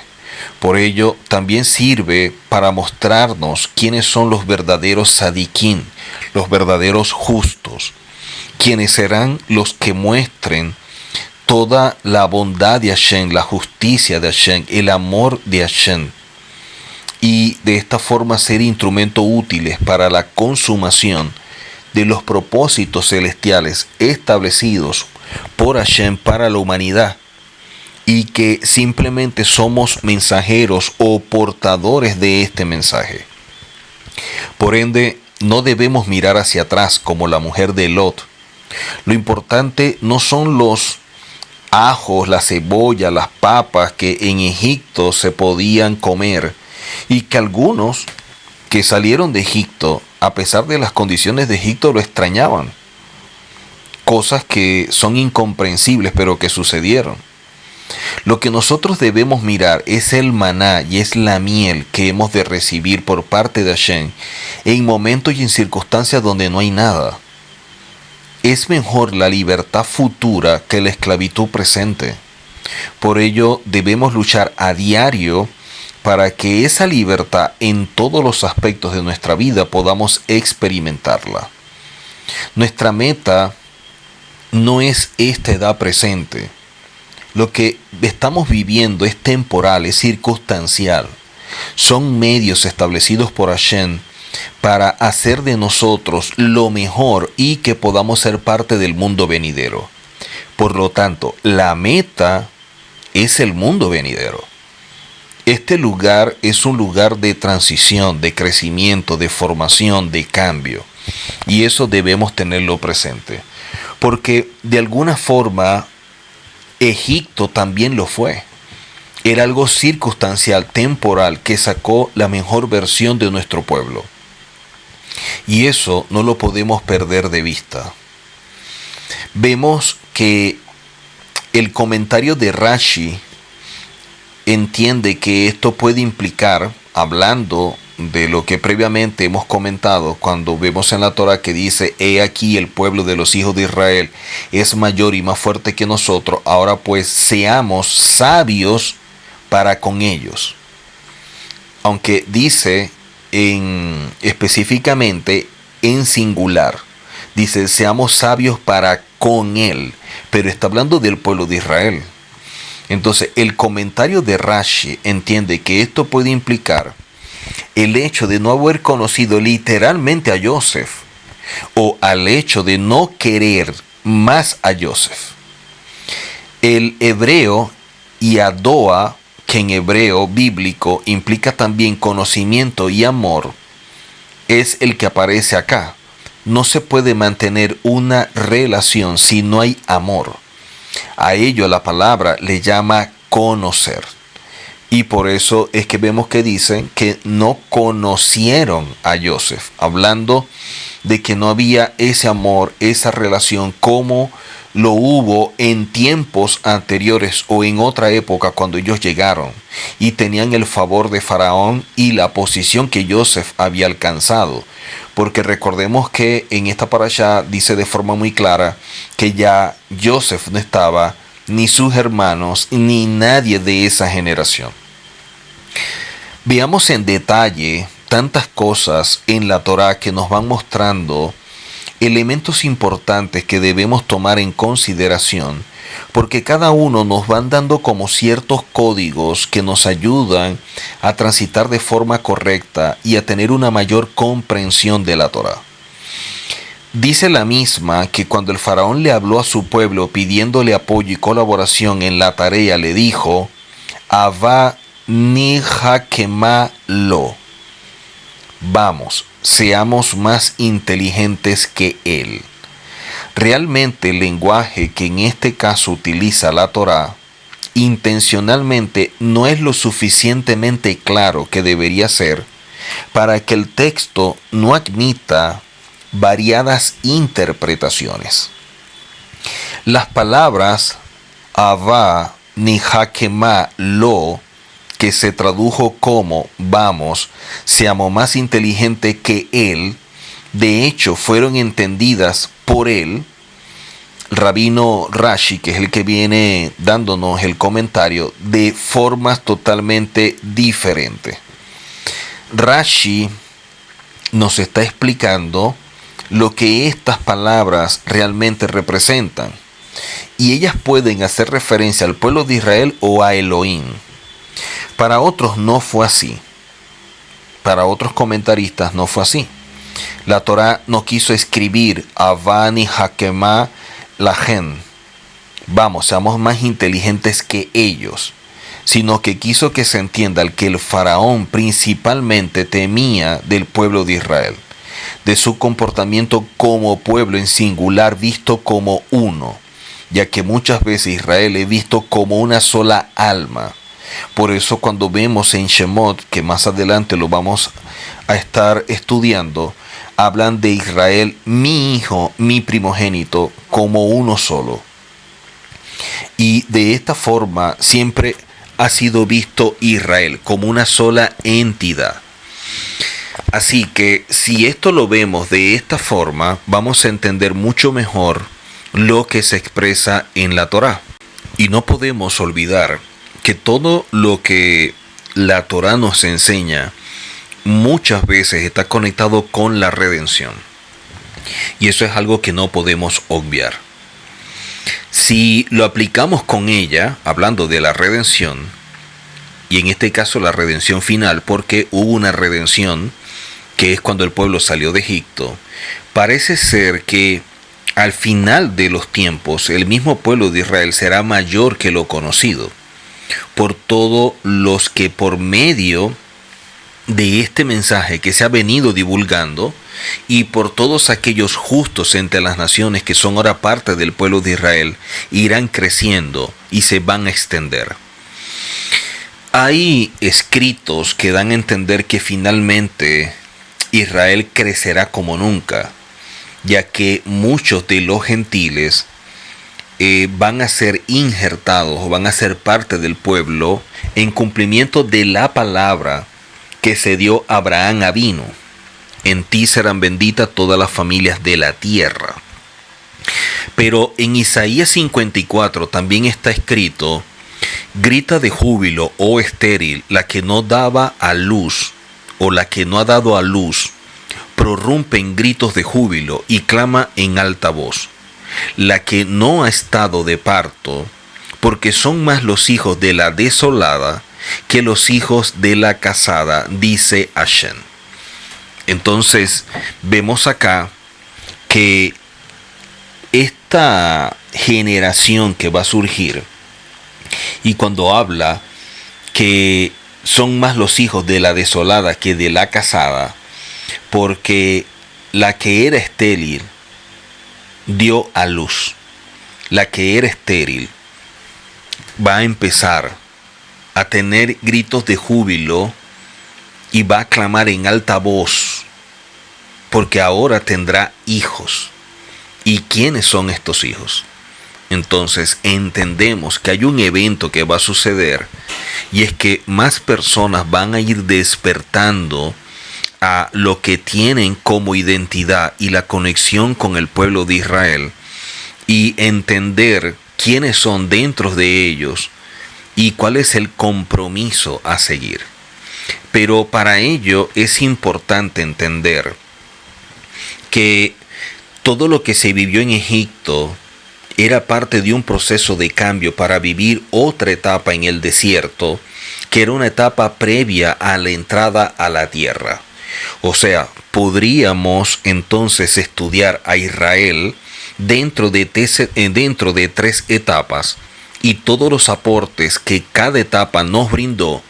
Por ello, también sirve para mostrarnos quiénes son los verdaderos sadiquín, los verdaderos justos, quienes serán los que muestren toda la bondad de Hashem, la justicia de Hashem, el amor de Hashem, y de esta forma ser instrumentos útiles para la consumación de los propósitos celestiales establecidos por Hashem para la humanidad, y que simplemente somos mensajeros o portadores de este mensaje. Por ende, no debemos mirar hacia atrás como la mujer de Lot. Lo importante no son los ajos, la cebolla, las papas que en Egipto se podían comer, y que algunos que salieron de Egipto, a pesar de las condiciones de Egipto, lo extrañaban. Cosas que son incomprensibles, pero que sucedieron. Lo que nosotros debemos mirar es el maná y es la miel que hemos de recibir por parte de Hashem en momentos y en circunstancias donde no hay nada. Es mejor la libertad futura que la esclavitud presente. Por ello debemos luchar a diario para que esa libertad en todos los aspectos de nuestra vida podamos experimentarla. Nuestra meta no es esta edad presente. Lo que estamos viviendo es temporal, es circunstancial. Son medios establecidos por Hashem para hacer de nosotros lo mejor y que podamos ser parte del mundo venidero. Por lo tanto, la meta es el mundo venidero. Este lugar es un lugar de transición, de crecimiento, de formación, de cambio. Y eso debemos tenerlo presente. Porque de alguna forma Egipto también lo fue. Era algo circunstancial, temporal, que sacó la mejor versión de nuestro pueblo. Y eso no lo podemos perder de vista. Vemos que el comentario de Rashi entiende que esto puede implicar, hablando de lo que previamente hemos comentado cuando vemos en la Torah que dice: he aquí el pueblo de los hijos de Israel es mayor y más fuerte que nosotros, ahora pues seamos sabios para con ellos. Aunque dice específicamente en singular, dice seamos sabios para con él, pero está hablando del pueblo de Israel. Entonces el comentario de Rashi entiende que esto puede implicar el hecho de no haber conocido literalmente a Joseph, o al hecho de no querer más a Joseph. El hebreo yadoa, que en hebreo bíblico implica también conocimiento y amor, es el que aparece acá. No se puede mantener una relación si no hay amor. A ello la palabra le llama conocer. Y por eso es que vemos que dicen que no conocieron a Joseph, hablando de que no había ese amor, esa relación como lo hubo en tiempos anteriores o en otra época cuando ellos llegaron y tenían el favor de Faraón y la posición que Joseph había alcanzado. Porque recordemos que en esta parashá dice de forma muy clara que ya Joseph no estaba ni sus hermanos, ni nadie de esa generación. Veamos en detalle tantas cosas en la Torá que nos van mostrando elementos importantes que debemos tomar en consideración, porque cada uno nos van dando como ciertos códigos que nos ayudan a transitar de forma correcta y a tener una mayor comprensión de la Torá. Dice la misma que cuando el faraón le habló a su pueblo pidiéndole apoyo y colaboración en la tarea, le dijo, Avá ni hakema lo. Vamos, seamos más inteligentes que él. Realmente el lenguaje que en este caso utiliza la Torá intencionalmente no es lo suficientemente claro que debería ser para que el texto no admita variadas interpretaciones. Las palabras Avá ni hakema lo, que se tradujo como vamos, seamos más inteligentes que él, de hecho fueron entendidas por él, Rabino Rashi, que es el que viene dándonos el comentario, de formas totalmente diferentes. Rashi nos está explicando lo que estas palabras realmente representan, y ellas pueden hacer referencia al pueblo de Israel o a Elohim. Para otros no fue así. Para otros comentaristas no fue así. La Torá no quiso escribir Avani Hakema Lahen. Vamos, seamos más inteligentes que ellos. Sino que quiso que se entienda que el faraón principalmente temía del pueblo de Israel, de su comportamiento como pueblo en singular visto como uno, ya que muchas veces Israel es visto como una sola alma. Por eso cuando vemos en Shemot, que más adelante lo vamos a estar estudiando, hablan de Israel, mi hijo, mi primogénito, como uno solo. Y de esta forma siempre ha sido visto Israel como una sola entidad. Así que si esto lo vemos de esta forma, vamos a entender mucho mejor lo que se expresa en la Torá. Y no podemos olvidar que todo lo que la Torá nos enseña muchas veces está conectado con la redención. Y eso es algo que no podemos obviar. Si lo aplicamos con ella, hablando de la redención, y en este caso la redención final, porque hubo una redención que es cuando el pueblo salió de Egipto, parece ser que al final de los tiempos el mismo pueblo de Israel será mayor que lo conocido, por todos los que por medio de este mensaje que se ha venido divulgando y por todos aquellos justos entre las naciones que son ahora parte del pueblo de Israel, irán creciendo y se van a extender. Hay escritos que dan a entender que finalmente Israel crecerá como nunca, ya que muchos de los gentiles van a ser injertados o van a ser parte del pueblo en cumplimiento de la palabra que se dio a Abraham Avino. En ti serán benditas todas las familias de la tierra. Pero en Isaías 54 también está escrito: grita de júbilo, oh estéril, la que no daba a luz, o la que no ha dado a luz, prorrumpe en gritos de júbilo y clama en alta voz. La que no ha estado de parto, porque son más los hijos de la desolada que los hijos de la casada, dice Hashem. Entonces vemos acá que esta generación que va a surgir, y cuando habla que son más los hijos de la desolada que de la casada, porque la que era estéril dio a luz. La que era estéril va a empezar a tener gritos de júbilo y va a clamar en alta voz, porque ahora tendrá hijos. ¿Y quiénes son estos hijos? Entonces entendemos que hay un evento que va a suceder, y es que más personas van a ir despertando a lo que tienen como identidad y la conexión con el pueblo de Israel, y entender quiénes son dentro de ellos y cuál es el compromiso a seguir. Pero para ello es importante entender que todo lo que se vivió en Egipto era parte de un proceso de cambio para vivir otra etapa en el desierto, que era una etapa previa a la entrada a la tierra. O sea, podríamos entonces estudiar a Israel dentro de tres etapas y todos los aportes que cada etapa nos brindó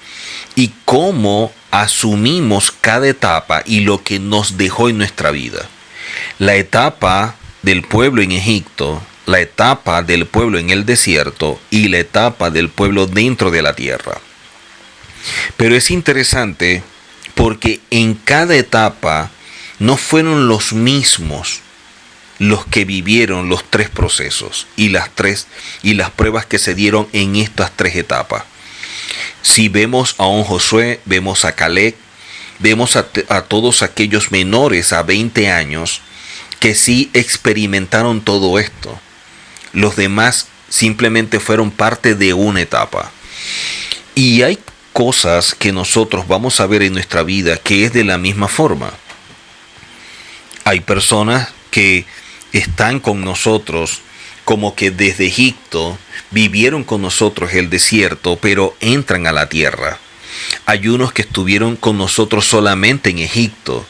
y cómo asumimos cada etapa y lo que nos dejó en nuestra vida. La etapa del pueblo en Egipto, la etapa del pueblo en el desierto y la etapa del pueblo dentro de la tierra. Pero es interesante porque en cada etapa no fueron los mismos los que vivieron los tres procesos y las pruebas que se dieron en estas tres etapas. Si vemos a un Josué, vemos a Caleb, vemos a todos aquellos menores a 20 años que sí experimentaron todo esto. Los demás simplemente fueron parte de una etapa. Y hay cosas que nosotros vamos a ver en nuestra vida que es de la misma forma. Hay personas que están con nosotros como que desde Egipto vivieron con nosotros el desierto, pero entran a la tierra. Hay unos que estuvieron con nosotros solamente en Egipto,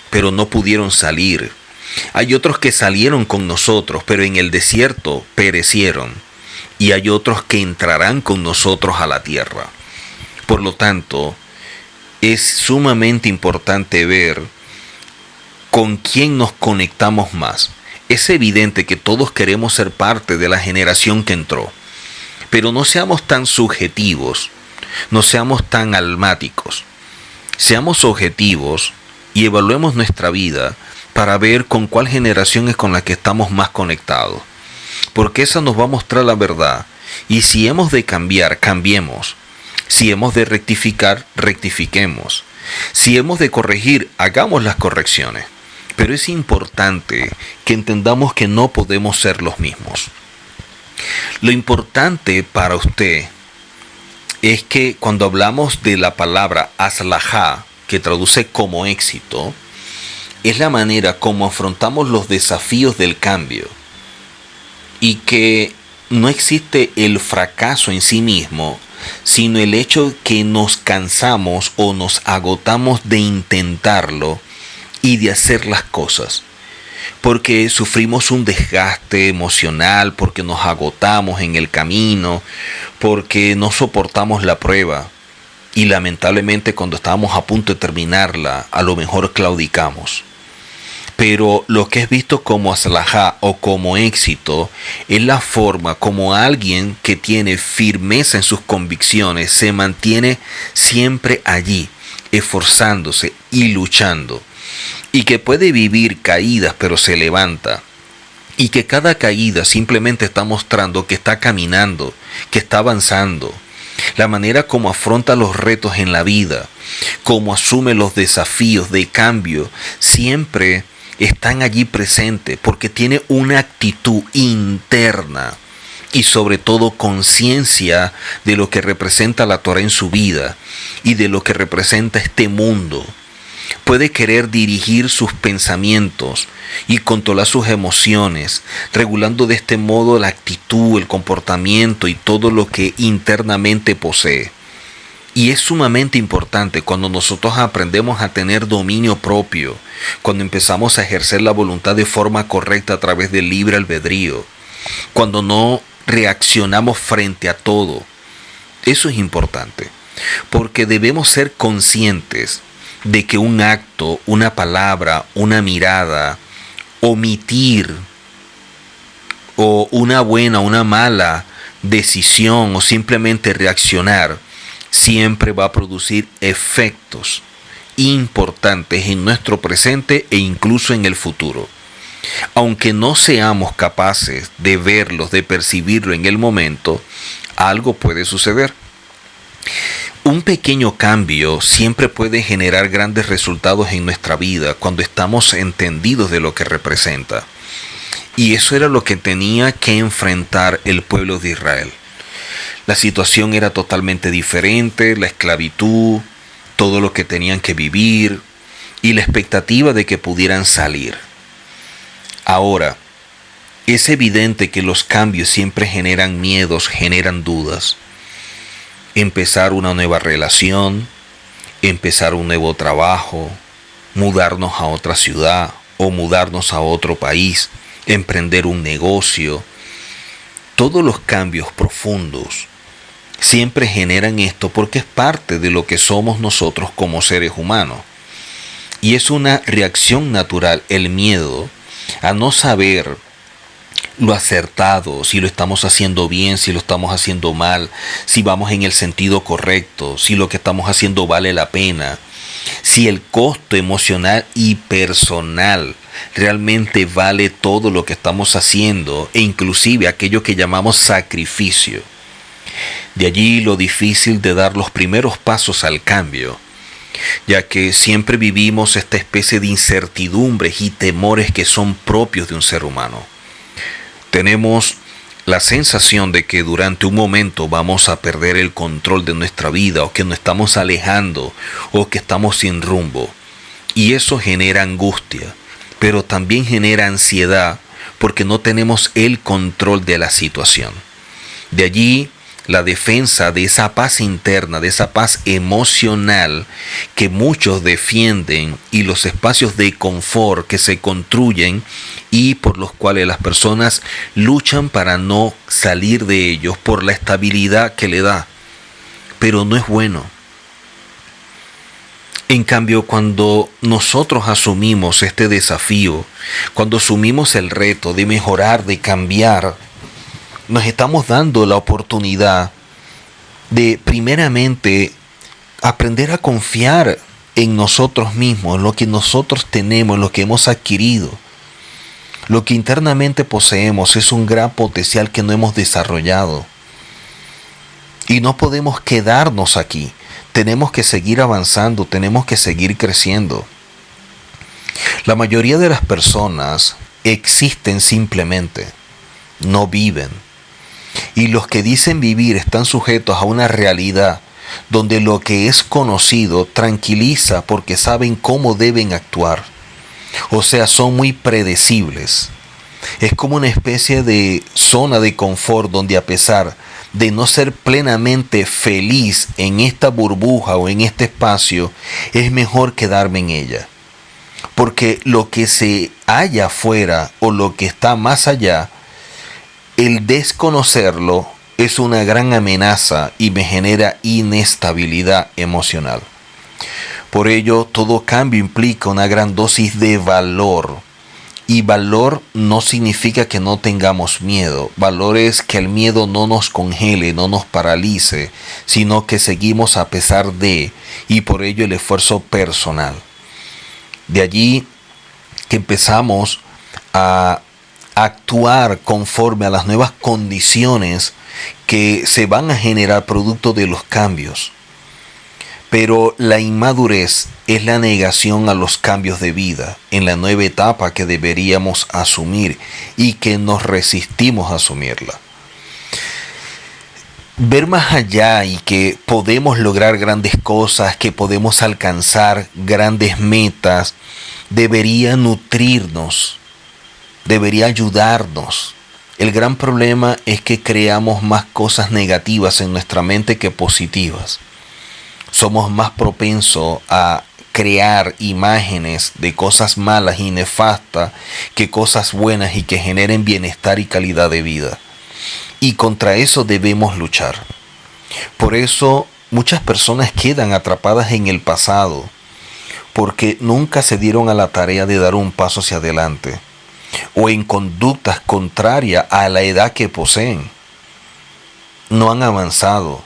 pero no pudieron salir. Hay otros que salieron con nosotros, pero en el desierto perecieron. Y hay otros que entrarán con nosotros a la tierra. Por lo tanto, es sumamente importante ver con quién nos conectamos más. Es evidente que todos queremos ser parte de la generación que entró, pero no seamos tan subjetivos, no seamos tan almáticos. Seamos objetivos y evaluemos nuestra vida para ver con cuál generación es con la que estamos más conectados, porque esa nos va a mostrar la verdad. Y si hemos de cambiar, cambiemos. Si hemos de rectificar, rectifiquemos. Si hemos de corregir, hagamos las correcciones. Pero es importante que entendamos que no podemos ser los mismos. Lo importante para usted es que cuando hablamos de la palabra aslajá, que traduce como éxito, es la manera como afrontamos los desafíos del cambio. Y que no existe el fracaso en sí mismo, sino el hecho que nos cansamos o nos agotamos de intentarlo y de hacer las cosas, porque sufrimos un desgaste emocional, porque nos agotamos en el camino, porque no soportamos la prueba y lamentablemente cuando estábamos a punto de terminarla, a lo mejor claudicamos. Pero lo que es visto como aslajá o como éxito es la forma como alguien que tiene firmeza en sus convicciones se mantiene siempre allí, esforzándose y luchando. Y que puede vivir caídas pero se levanta. Y que cada caída simplemente está mostrando que está caminando, que está avanzando. La manera como afronta los retos en la vida, como asume los desafíos de cambio, siempre están allí presentes porque tiene una actitud interna y sobre todo conciencia de lo que representa la Torá en su vida y de lo que representa este mundo. Puede querer dirigir sus pensamientos y controlar sus emociones, regulando de este modo la actitud, el comportamiento y todo lo que internamente posee. Y es sumamente importante cuando nosotros aprendemos a tener dominio propio, cuando empezamos a ejercer la voluntad de forma correcta a través del libre albedrío, cuando no reaccionamos frente a todo. Eso es importante, porque debemos ser conscientes de que un acto, una palabra, una mirada, omitir, o una buena, una mala decisión, o simplemente reaccionar, siempre va a producir efectos importantes en nuestro presente e incluso en el futuro. Aunque no seamos capaces de verlos, de percibirlo en el momento, algo puede suceder. Un pequeño cambio siempre puede generar grandes resultados en nuestra vida cuando estamos entendidos de lo que representa. Y eso era lo que tenía que enfrentar el pueblo de Israel. La situación era totalmente diferente, la esclavitud, todo lo que tenían que vivir y la expectativa de que pudieran salir. Ahora, es evidente que los cambios siempre generan miedos, generan dudas. Empezar una nueva relación, empezar un nuevo trabajo, mudarnos a otra ciudad o mudarnos a otro país, emprender un negocio. Todos los cambios profundos siempre generan esto porque es parte de lo que somos nosotros como seres humanos. Y es una reacción natural, el miedo, a no saber lo acertado, si lo estamos haciendo bien, si lo estamos haciendo mal, si vamos en el sentido correcto, si lo que estamos haciendo vale la pena, si el costo emocional y personal realmente vale todo lo que estamos haciendo, e inclusive aquello que llamamos sacrificio. De allí lo difícil de dar los primeros pasos al cambio, ya que siempre vivimos esta especie de incertidumbres y temores que son propios de un ser humano. Tenemos la sensación de que durante un momento vamos a perder el control de nuestra vida, o que nos estamos alejando, o que estamos sin rumbo. Y eso genera angustia, pero también genera ansiedad porque no tenemos el control de la situación. De allí la defensa de esa paz interna, de esa paz emocional que muchos defienden, y los espacios de confort que se construyen y por los cuales las personas luchan para no salir de ellos por la estabilidad que le da. Pero no es bueno. En cambio, cuando nosotros asumimos este desafío, cuando asumimos el reto de mejorar, de cambiar, nos estamos dando la oportunidad de primeramente aprender a confiar en nosotros mismos, en lo que nosotros tenemos, en lo que hemos adquirido. Lo que internamente poseemos es un gran potencial que no hemos desarrollado. Y no podemos quedarnos aquí. Tenemos que seguir avanzando, tenemos que seguir creciendo. La mayoría de las personas existen simplemente, no viven. Y los que dicen vivir están sujetos a una realidad donde lo que es conocido tranquiliza porque saben cómo deben actuar. O sea, son muy predecibles. Es como una especie de zona de confort donde, a pesar de no ser plenamente feliz en esta burbuja o en este espacio, es mejor quedarme en ella. Porque lo que se halla afuera o lo que está más allá, el desconocerlo es una gran amenaza y me genera inestabilidad emocional. Por ello, todo cambio implica una gran dosis de valor. Y valor no significa que no tengamos miedo. Valor es que el miedo no nos congele, no nos paralice, sino que seguimos a pesar de, y por ello el esfuerzo personal. De allí que empezamos a actuar conforme a las nuevas condiciones que se van a generar producto de los cambios. Pero la inmadurez es la negación a los cambios de vida en la nueva etapa que deberíamos asumir y que nos resistimos a asumirla. Ver más allá y que podemos lograr grandes cosas, que podemos alcanzar grandes metas, debería nutrirnos, debería ayudarnos. El gran problema es que creamos más cosas negativas en nuestra mente que positivas. Somos más propensos a crear imágenes de cosas malas y nefastas que cosas buenas y que generen bienestar y calidad de vida. Y contra eso debemos luchar. Por eso muchas personas quedan atrapadas en el pasado, porque nunca se dieron a la tarea de dar un paso hacia adelante, o en conductas contrarias a la edad que poseen. No han avanzado.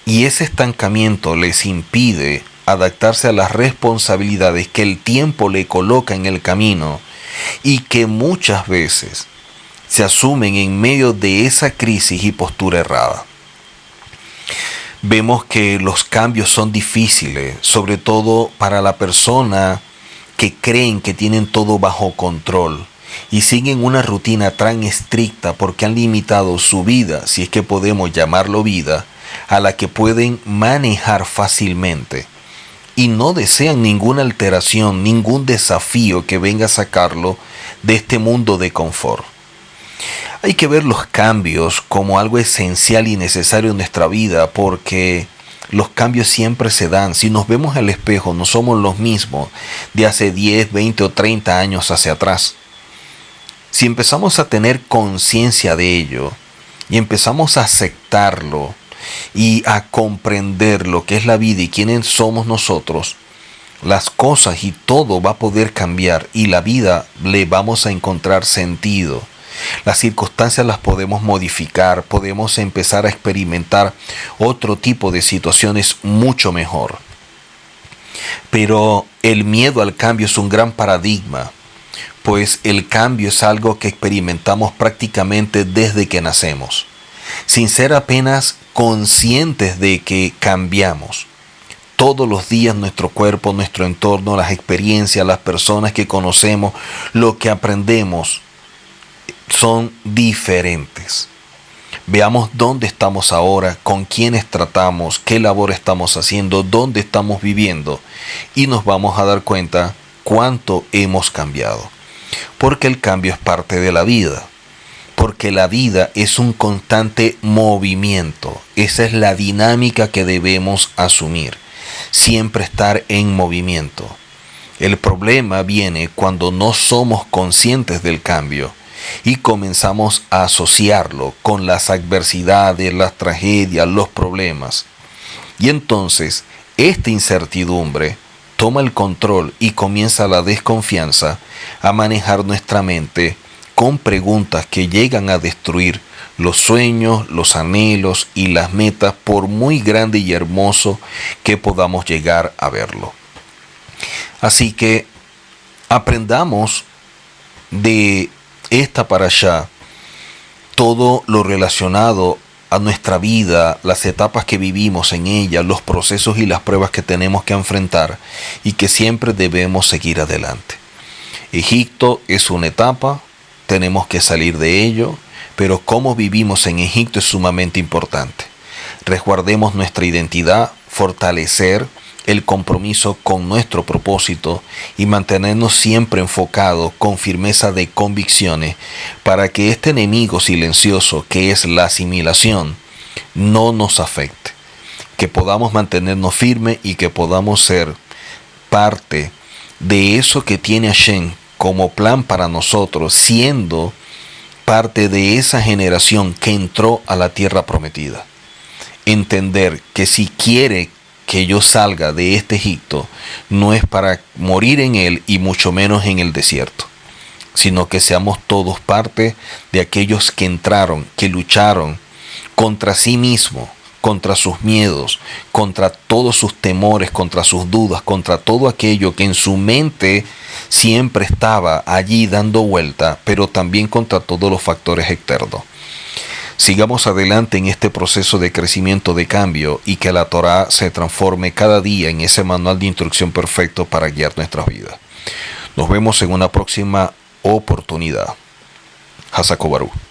Y ese estancamiento les impide adaptarse a las responsabilidades que el tiempo le coloca en el camino y que muchas veces se asumen en medio de esa crisis y postura errada. Vemos que los cambios son difíciles, sobre todo para la persona que creen que tienen todo bajo control y siguen una rutina tan estricta porque han limitado su vida, si es que podemos llamarlo vida, a la que pueden manejar fácilmente y no desean ninguna alteración, ningún desafío que venga a sacarlo de este mundo de confort. Hay que ver los cambios como algo esencial y necesario en nuestra vida porque los cambios siempre se dan. Si nos vemos al espejo, no somos los mismos de hace 10, 20 o 30 años hacia atrás. Si empezamos a tener conciencia de ello y empezamos a aceptarlo y a comprender lo que es la vida y quiénes somos nosotros, las cosas y todo va a poder cambiar y la vida le vamos a encontrar sentido. Las circunstancias las podemos modificar, podemos empezar a experimentar otro tipo de situaciones mucho mejor. Pero el miedo al cambio es un gran paradigma, pues el cambio es algo que experimentamos prácticamente desde que nacemos, sin ser apenas conscientes de que cambiamos. Todos los días nuestro cuerpo, nuestro entorno, las experiencias, las personas que conocemos, lo que aprendemos, son diferentes. Veamos dónde estamos ahora, con quiénes tratamos, qué labor estamos haciendo, dónde estamos viviendo y nos vamos a dar cuenta cuánto hemos cambiado. Porque el cambio es parte de la vida. Porque la vida es un constante movimiento. Esa es la dinámica que debemos asumir. Siempre estar en movimiento. El problema viene cuando no somos conscientes del cambio y comenzamos a asociarlo con las adversidades, las tragedias, los problemas. Y entonces, esta incertidumbre toma el control y comienza la desconfianza a manejar nuestra mente con preguntas que llegan a destruir los sueños, los anhelos y las metas, por muy grande y hermoso que podamos llegar a verlo. Así que aprendamos de esta parashá todo lo relacionado a nuestra vida, las etapas que vivimos en ella, los procesos y las pruebas que tenemos que enfrentar y que siempre debemos seguir adelante. Egipto es una etapa, tenemos que salir de ello, pero cómo vivimos en Egipto es sumamente importante. Resguardemos nuestra identidad, fortalecer el compromiso con nuestro propósito y mantenernos siempre enfocados con firmeza de convicciones para que este enemigo silencioso que es la asimilación no nos afecte. Que podamos mantenernos firmes y que podamos ser parte de eso que tiene Hashem como plan para nosotros, siendo parte de esa generación que entró a la tierra prometida. Entender que si quiere que yo salga de este Egipto, no es para morir en él y mucho menos en el desierto, sino que seamos todos parte de aquellos que entraron, que lucharon contra sí mismos, contra sus miedos, contra todos sus temores, contra sus dudas, contra todo aquello que en su mente siempre estaba allí dando vuelta, pero también contra todos los factores externos. Sigamos adelante en este proceso de crecimiento, de cambio, y que la Torá se transforme cada día en ese manual de instrucción perfecto para guiar nuestras vidas. Nos vemos en una próxima oportunidad. Hazaku Baruch.